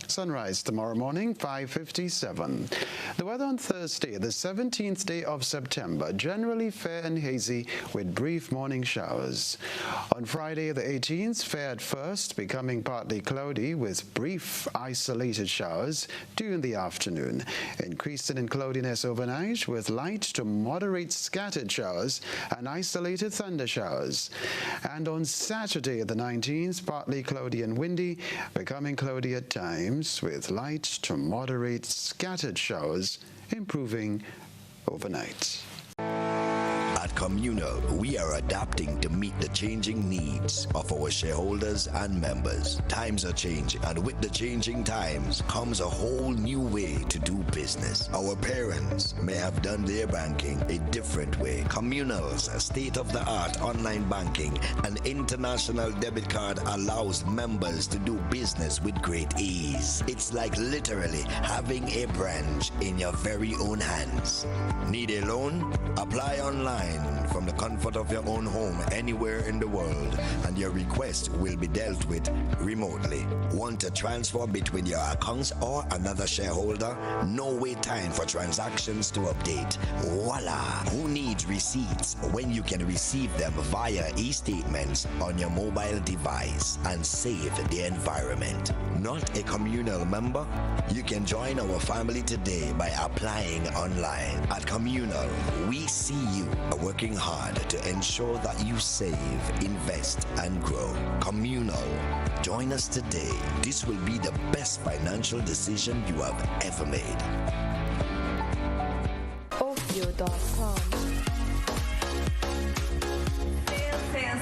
Sunrise tomorrow morning, 5:57. The weather on Thursday, the 17th day of September, generally fair and hazy with brief morning showers. On Friday, the 18th, fair at first, becoming partly cloudy with brief isolated showers during the afternoon. Increasing in cloudiness overnight with light to moderate scattered showers and isolated thunder showers. And on Saturday, the 19th, partly cloudy and windy, becoming cloudy at times, with light to moderate scattered showers, improving overnight. At Communal, we are adapting to meet the changing needs of our shareholders and members. Times are changing, and with the changing times comes a whole new way to do business. Our parents may have done their banking a different way. Communal's state-of-the-art online banking and international debit card allows members to do business with great ease. It's like literally having a branch in your very own hands. Need a loan? Apply online from the comfort of your own home anywhere in the world, and your request will be dealt with remotely. Want to transfer between your accounts or another shareholder? No wait time for transactions to update. Voila! Who needs receipts when you can receive them via e-statements on your mobile device and save the environment? Not a Communal member? You can join our family today by applying online. At Communal, we see you working hard to ensure that you save, invest, and grow. Communal. Join us today. This will be the best financial decision you have ever made. Opio.com.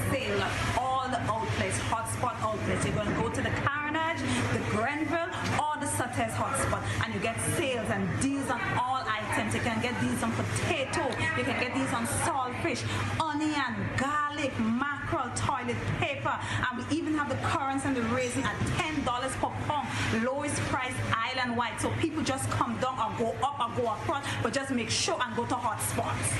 Sale. All the outlets, hotspot outlets. You're going to go to the Carnage, the Grenville, or the Sutter's hotspot, and you get sales and deals on all items. You can get these on potato, you can get these on saltfish, onion, garlic, mackerel, toilet paper, and we even have the currants and the raisin at $10 per pound, lowest price island-wide. So people just come down or go up or go across, but just make sure and go to hotspots.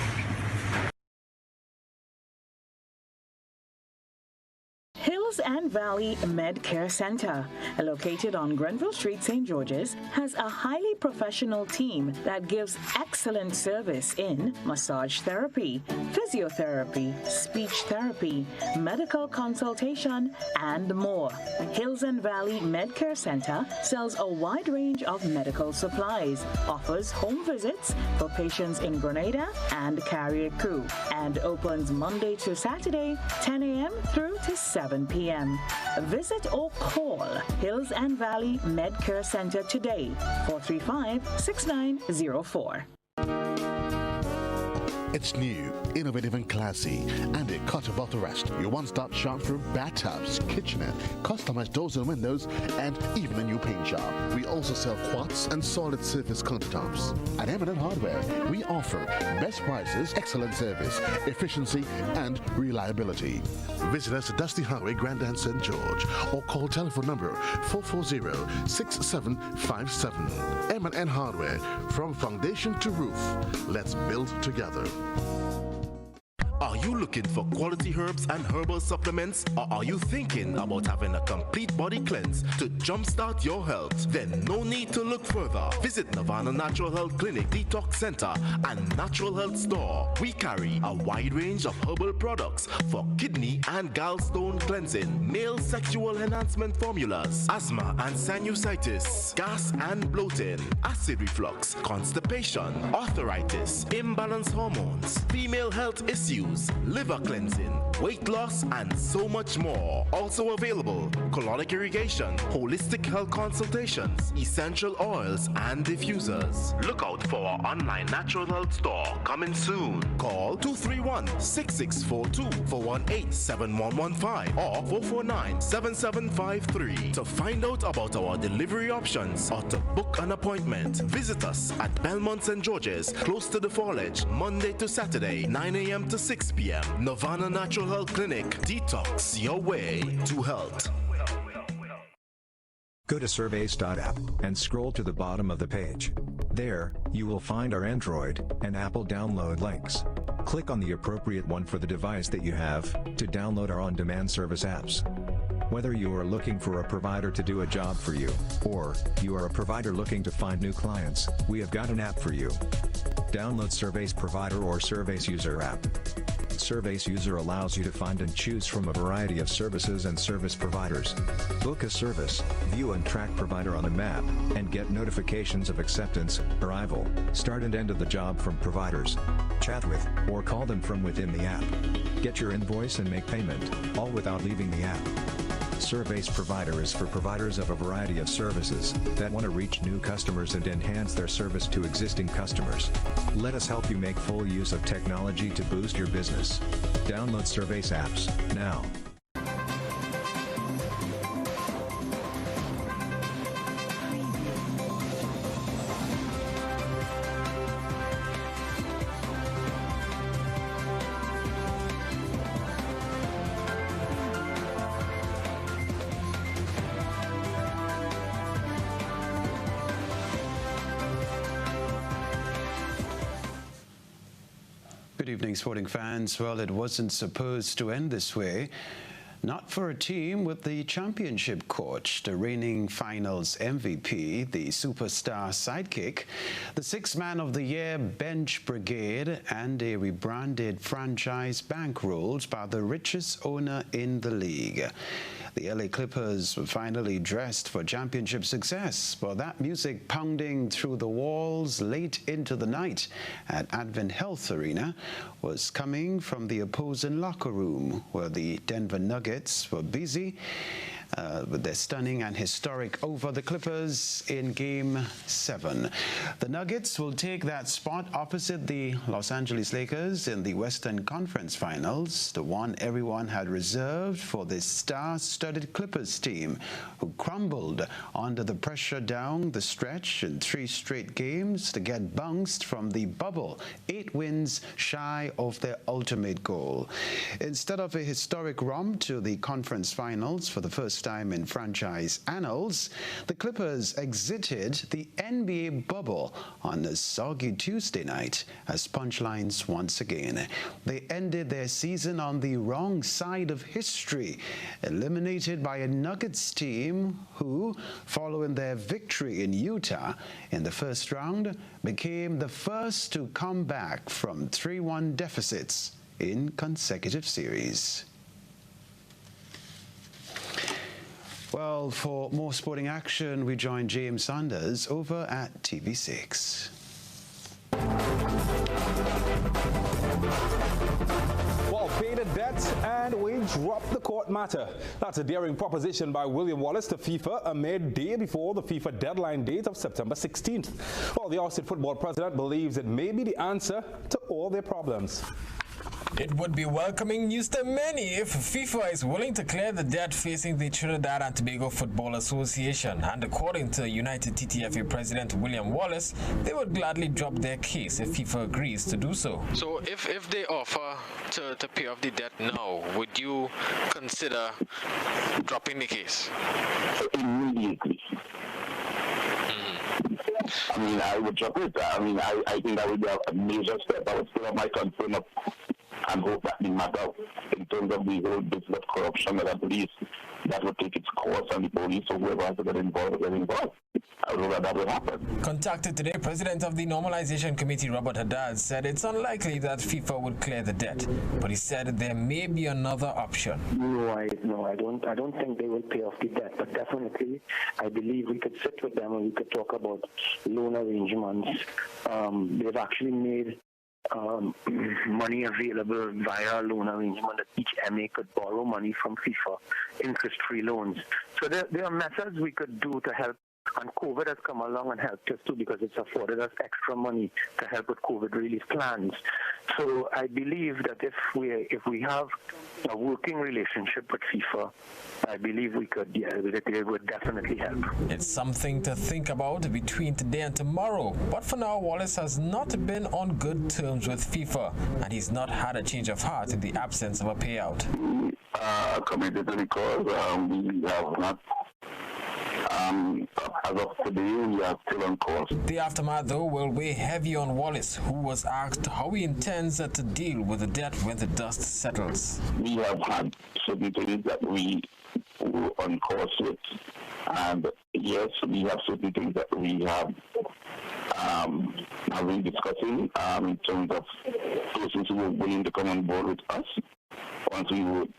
Hills and Valley Medcare Center, located on Grenville Street, St. George's, has a highly professional team that gives excellent service in massage therapy, physiotherapy, speech therapy, medical consultation, and more. Hills and Valley Medcare Center sells a wide range of medical supplies, offers home visits for patients in Grenada and Carrier Crew, and opens Monday to Saturday, 10 a.m. through to 7 p.m. Visit or call Hills and Valley Medcare Center today, 435-6904. It's new, innovative and classy, and it cut above the rest. Your one-stop shop for bathtubs, kitchenette, customized doors and windows, and even a new paint job. We also sell quartz and solid surface countertops. At M&N Hardware, we offer best prices, excellent service, efficiency, and reliability. Visit us at Dusty Highway, Grandin, St. George, or call telephone number 440-6757. M&N Hardware, from foundation to roof. Let's build together. Are you looking for quality herbs and herbal supplements? Or are you thinking about having a complete body cleanse to jumpstart your health? Then no need to look further. Visit Nirvana Natural Health Clinic, Detox Center, and Natural Health Store. We carry a wide range of herbal products for kidney and gallstone cleansing, male sexual enhancement formulas, asthma and sinusitis, gas and bloating, acid reflux, constipation, arthritis, imbalanced hormones, female health issues, liver cleansing, weight loss, and so much more. Also available, colonic irrigation, holistic health consultations, essential oils, and diffusers. Look out for our online natural health store coming soon. Call 231-6642 418-7115 or 449-7753 to find out about our delivery options or to book an appointment. Visit us at Belmont St. George's, close to the Foliage, Monday to Saturday, 9 a.m. to 6 p.m. Nirvana Natural Health Clinic. Detox your way to health. Go to surveys.app and scroll to the bottom of the page. There, you will find our Android and Apple download links. Click on the appropriate one for the device that you have to download our on-demand service apps. Whether you are looking for a provider to do a job for you, or you are a provider looking to find new clients, we have got an app for you. Download Surveys Provider or Surveys User app. Surveys User allows you to find and choose from a variety of services and service providers. Book a service, view and track provider on the map, and get notifications of acceptance, arrival, start and end of the job from providers. Chat with, or call them from within the app. Get your invoice and make payment, all without leaving the app. Surveys Provider is for providers of a variety of services that want to reach new customers and enhance their service to existing customers. Let us help you make full use of technology to boost your business. Download Surveys apps now. Good evening, sporting fans. Well, it wasn't supposed to end this way. Not for a team with the championship coach, the reigning finals MVP, the superstar sidekick, the sixth man of the year bench brigade, and a rebranded franchise bankrolled by the richest owner in the league. The LA Clippers were finally dressed for championship success, but that music pounding through the walls late into the night at Advent Health Arena was coming from the opposing locker room, where the Denver Nuggets were busy with their stunning and historic over the Clippers in Game 7. The Nuggets will take that spot opposite the Los Angeles Lakers in the Western Conference Finals, the one everyone had reserved for this star-studded Clippers team, who crumbled under the pressure down the stretch in 3 straight games to get bounced from the bubble, 8 wins shy of their ultimate goal. Instead of a historic romp to the conference finals for the first time in franchise annals, the Clippers exited the NBA bubble on a soggy Tuesday night as punchlines once again. They ended their season on the wrong side of history, eliminated by a Nuggets team who, following their victory in Utah in the first round, became the first to come back from 3-1 deficits in consecutive series. Well, for more sporting action, we join James Sanders over at TV6. Well, pay the debt and we drop the court matter. That's a daring proposition by William Wallace to FIFA a mere day before the FIFA deadline date of September 16th. Well, the Austin football president believes it may be the answer to all their problems. It would be welcoming news to many if FIFA is willing to clear the debt facing the Trinidad and Tobago Football Association. And according to United TTFA President William Wallace, they would gladly drop their case if FIFA agrees to do so. So if they offer to pay off the debt now, would you consider dropping the case? Immediately. I mean, I would drop it. I mean, I think that would be a major step. I would still have my concern up and hope that the matter, in terms of the whole business of corruption that I believe that would take its course and the police or whoever has to get involved will get involved. I don't know that will happen. Contacted today, President of the Normalization Committee, Robert Haddad, said it's unlikely that FIFA would clear the debt, but he said there may be another option. No, I don't think they will pay off the debt, but definitely I believe we could sit with them and we could talk about loan arrangements. They've actually made money available via loan arrangement that each MA could borrow money from FIFA, interest-free loans. So there are methods we could do to help, and COVID has come along and helped us too because it's afforded us extra money to help with COVID relief plans. So I believe that if we have a working relationship with FIFA, I believe we could, it would definitely help. It's something to think about between today and tomorrow. But for now, Wallace has not been on good terms with FIFA, and he's not had a change of heart in the absence of a payout. Committed to the cause. We have not as of today, we are still on course. The aftermath, though, will weigh heavy on Wallace, who was asked how he intends to deal with the debt when the dust settles. We have had certain things that we were on course with, and yes, we have certain things that we have been discussing in terms of persons who were willing to come on board with us once we would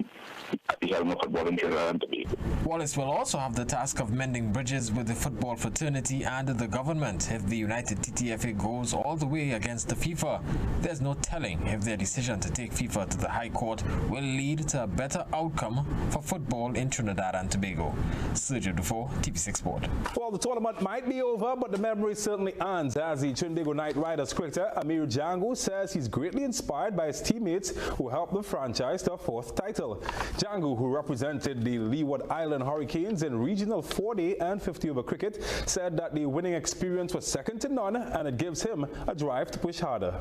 have no football in Trinidad and Tobago. Wallace will also have the task of mending bridges with the football fraternity and the government. If the United TTFA goes all the way against the FIFA, there's no telling if their decision to take FIFA to the High Court will lead to a better outcome for football in Trinidad and Tobago. Sergio Dufour, TV6 Sport. Well, the tournament might be over, but the memory certainly ends as the Trinidad Knight Riders cricketer Amir Django says he's greatly inspired by his teammates who helped the franchise to a fourth title. Django, who represented the Leeward Island Hurricanes in regional 4-day and 50-over cricket, said that the winning experience was second to none and it gives him a drive to push harder.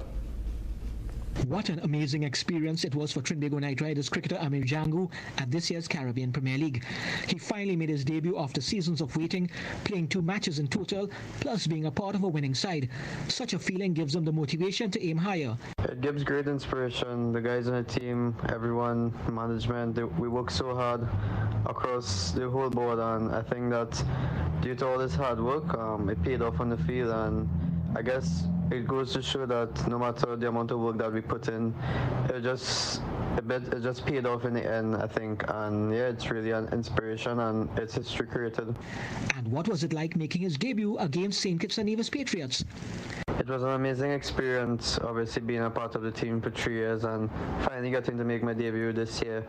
What an amazing experience it was for Trinidad Knight Riders cricketer Amir Django at this year's Caribbean Premier League. He finally made his debut after seasons of waiting, playing 2 matches in total, plus being a part of a winning side. Such a feeling gives him the motivation to aim higher. It gives great inspiration. The guys on the team, everyone, management, we work so hard across the whole board, and I think that due to all this hard work, it paid off on the field, and I guess it goes to show that no matter the amount of work that we put in, it just paid off in the end, I think. And yeah, it's really an inspiration and it's history created. And what was it like making his debut against St. Kitts and Nevis Patriots? It was an amazing experience, obviously being a part of the team for 3 years and finally getting to make my debut this year.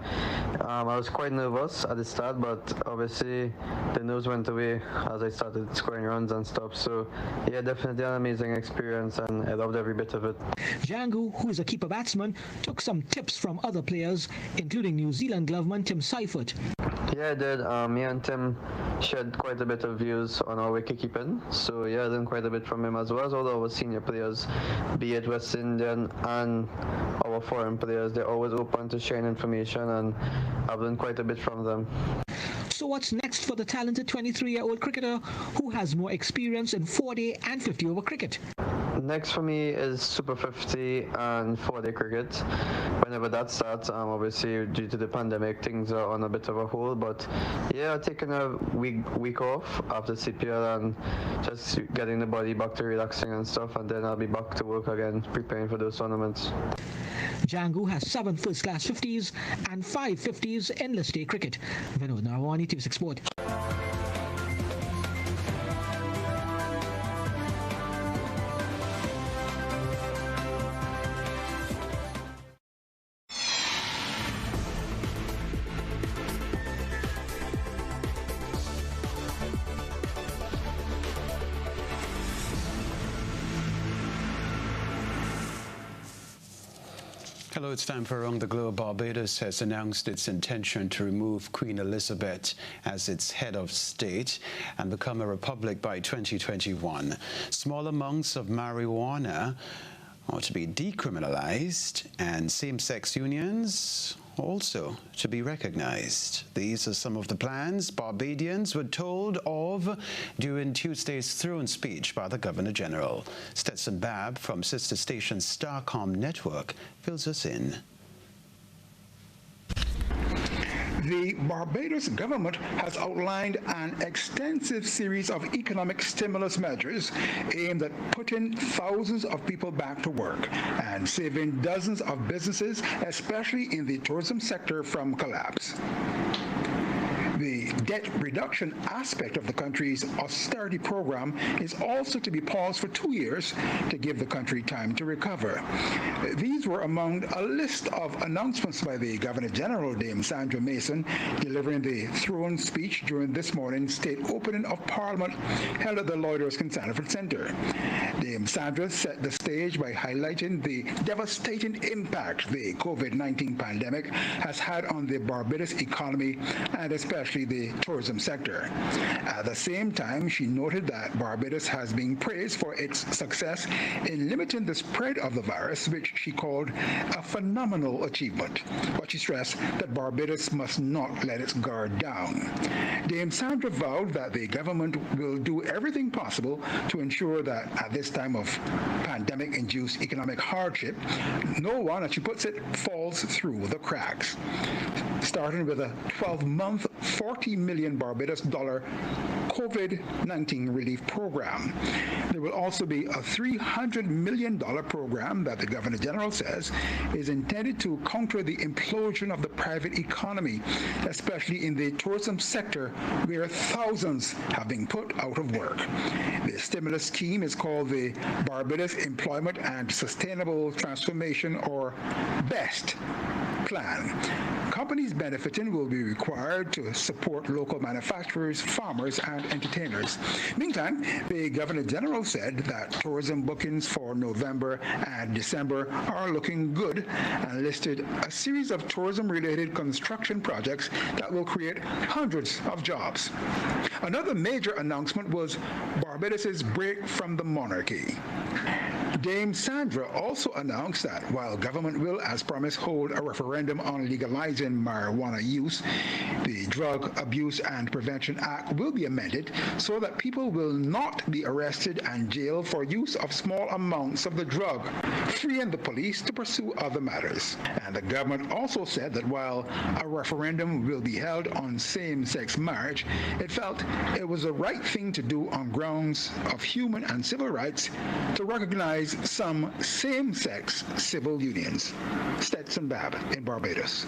I was quite nervous at the start, but obviously the nerves went away as I started scoring runs and stuff. So yeah, definitely an amazing experience and I loved every bit of it. Django, who is a keeper batsman, took some tips from other players, including New Zealand gloveman Tim Seifert. Yeah, I did. Me and Tim shared quite a bit of views on our wicket-keeping. So yeah, I learned quite a bit from him as well as all our senior players, be it West Indian and our foreign players. They're always open to sharing information and I've learned quite a bit from them. So what's next for the talented 23-year-old cricketer who has more experience in 4-day and 50-over cricket? Next for me is Super 50 and 4-day cricket. Whenever that starts, obviously due to the pandemic, things are on a bit of a hold. But yeah, taking a week off after CPL and just getting the body back to relaxing and stuff, and then I'll be back to work again, preparing for those tournaments. Django has 7 first-class 50s and 5 50s in list day cricket. Vinod Narawani, TV6 Sport. Hello, it's time for Around the Globe. Barbados has announced its intention to remove Queen Elizabeth as its head of state and become a republic by 2021. Small amounts of marijuana are to be decriminalized and same-sex unions also to be recognized. These are some of the plans Barbadians were told of during Tuesday's throne speech by the Governor General. Stetson Babb from sister station Starcom Network fills us in. The Barbados government has outlined an extensive series of economic stimulus measures aimed at putting thousands of people back to work and saving dozens of businesses, especially in the tourism sector, from collapse. The debt reduction aspect of the country's austerity program is also to be paused for 2 years to give the country time to recover. These were among a list of announcements by the Governor General, Dame Sandra Mason, delivering the throne speech during this morning's state opening of Parliament held at the Lloyd Erskine Sanford Centre. Dame Sandra set the stage by highlighting the devastating impact the COVID-19 pandemic has had on the Barbados economy and especially especially the tourism sector. At the same time, she noted that Barbados has been praised for its success in limiting the spread of the virus, which she called a phenomenal achievement. But she stressed that Barbados must not let its guard down. Dame Sandra vowed that the government will do everything possible to ensure that at this time of pandemic-induced economic hardship, no one, as she puts it, falls through the cracks. Starting with a 12-month, $40 million Barbados dollar COVID-19 relief program. There will also be a $300 million program that the Governor General says is intended to counter the implosion of the private economy, especially in the tourism sector where thousands have been put out of work. The stimulus scheme is called the Barbados Employment and Sustainable Transformation, or BEST plan. Companies benefiting will be required to support local manufacturers, farmers, and entertainers. Meantime, the Governor General said that tourism bookings for November and December are looking good and listed a series of tourism-related construction projects that will create hundreds of jobs. Another major announcement was Barbados's break from the monarchy. Dame Sandra also announced that while government will, as promised, hold a referendum on legalizing marijuana use, the Drug Abuse and Prevention Act will be amended so that people will not be arrested and jailed for use of small amounts of the drug, freeing the police to pursue other matters. And the government also said that while a referendum will be held on same-sex marriage, it felt it was the right thing to do on grounds of human and civil rights to recognize some same-sex civil unions. Stetson Babb in Barbados.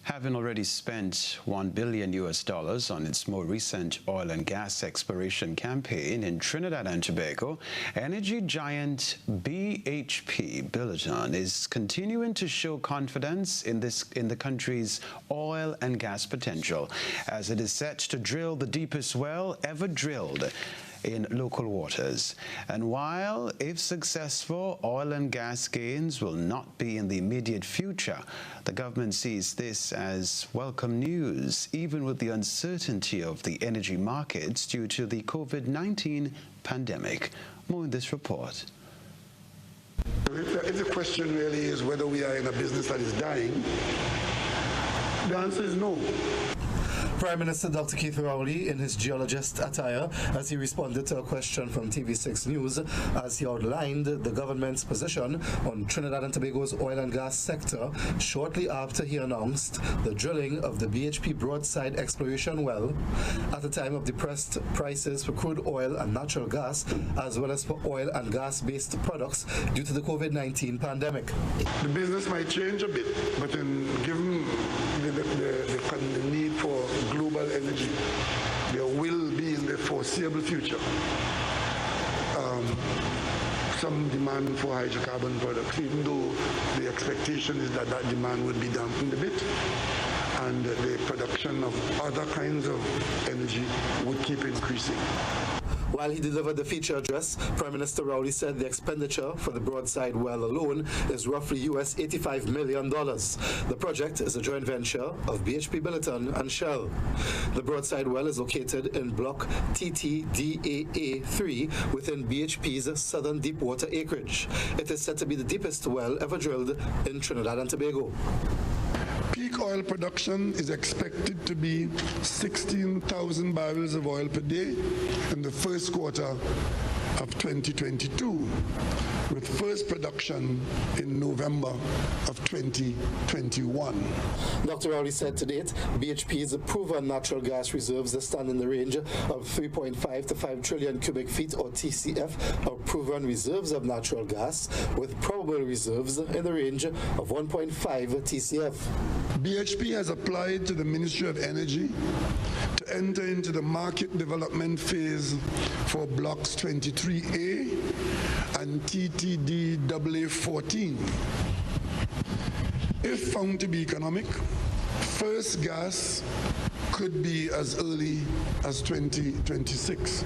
Having already spent $1 billion on its more recent oil and gas exploration campaign in Trinidad and Tobago, energy giant BHP Billiton is continuing to show confidence in the country's oil and gas potential, as it is set to drill the deepest well ever drilled in local waters. And while, if successful, oil and gas gains will not be in the immediate future, the government sees this as welcome news, even with the uncertainty of the energy markets due to the COVID-19 pandemic. More in this report. If the question really is whether we are in a business that is dying, the answer is no. Prime Minister Dr. Keith Rowley in his geologist attire as he responded to a question from TV6 News as he outlined the government's position on Trinidad and Tobago's oil and gas sector shortly after he announced the drilling of the BHP Broadside exploration well at a time of depressed prices for crude oil and natural gas, as well as for oil and gas-based products due to the COVID-19 pandemic. The business might change a bit, but given the need for global energy, there will be in the foreseeable future some demand for hydrocarbon products, even though the expectation is that that demand will be dampened a bit, and the production of other kinds of energy would keep increasing. While he delivered the feature address, Prime Minister Rowley said the expenditure for the Broadside well alone is roughly US $85 million. The project is a joint venture of BHP Billiton and Shell. The Broadside well is located in Block TTDAA3 within BHP's southern deepwater acreage. It is said to be the deepest well ever drilled in Trinidad and Tobago. Peak oil production is expected to be 16,000 barrels of oil per day in the first quarter of 2022, with first production in November of 2021. Dr. Rowley said to date, BHP's proven natural gas reserves stand in the range of 3.5 to 5 trillion cubic feet, or TCF, of proven reserves of natural gas, with probable reserves in the range of 1.5 TCF. BHP has applied to the Ministry of Energy to enter into the market development phase for blocks 23A and TTDAA14. If found to be economic, first gas could be as early as 2026.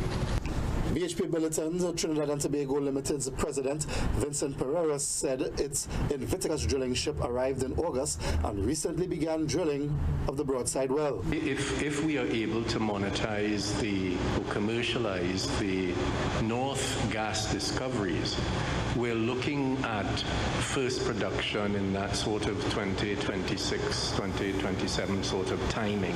BHP Billiton's Trinidad and Tobago Limited's president, Vincent Pereira, said its Invictus drilling ship arrived in August and recently began drilling of the broadside well. If we are able to monetize or commercialize the North gas discoveries, we're looking at first production in that sort of 2026, 2027 sort of timing.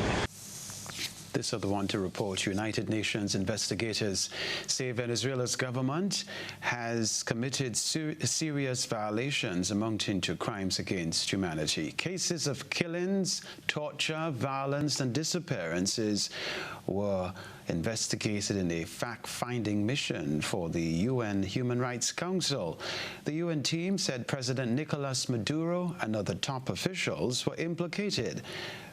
This other one to report. United Nations investigators say Venezuela's government has committed serious violations amounting to crimes against humanity. Cases of killings, torture, violence, and disappearances were investigated in a fact-finding mission for the UN Human Rights Council. The UN team said President Nicolas Maduro and other top officials were implicated.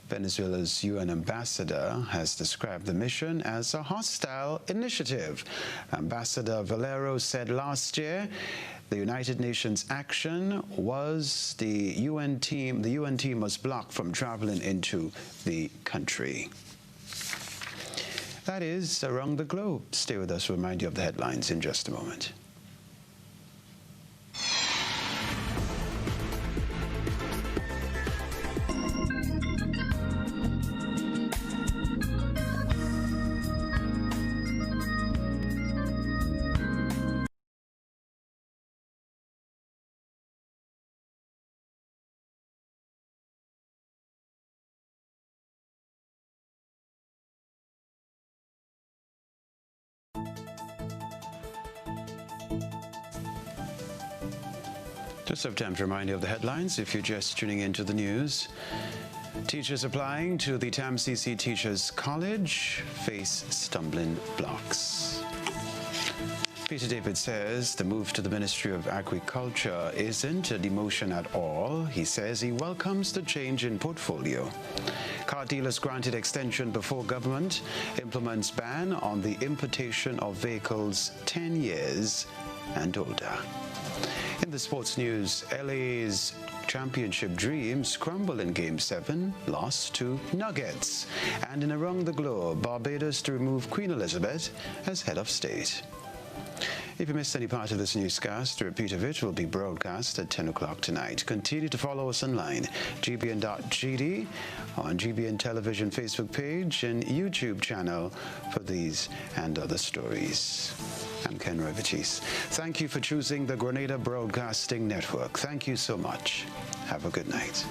Venezuela's UN ambassador has described the mission as a hostile initiative. Ambassador Valero said last year the United Nations action was the UN team was blocked from traveling into the country. That is around the globe. Stay with us. We'll remind you of the headlines in just a moment. Just have time to remind you of the headlines if you're just tuning into the news. Teachers applying to the TAMCC Teachers College face stumbling blocks. Peter David says the move to the Ministry of Agriculture isn't a demotion at all. He says he welcomes the change in portfolio. Car dealers granted extension before government implements ban on the importation of vehicles 10 years and older. In the sports news, LA's championship dreams crumble in Game 7, lost to Nuggets. And in around the globe, Barbados to remove Queen Elizabeth as head of state. If you missed any part of this newscast, a repeat of it will be broadcast at 10 o'clock tonight. Continue to follow us online, gbn.gd, on GBN Television Facebook page and YouTube channel for these and other stories. I'm Kenroy Baptiste. Thank you for choosing the Grenada Broadcasting Network. Thank you so much. Have a good night.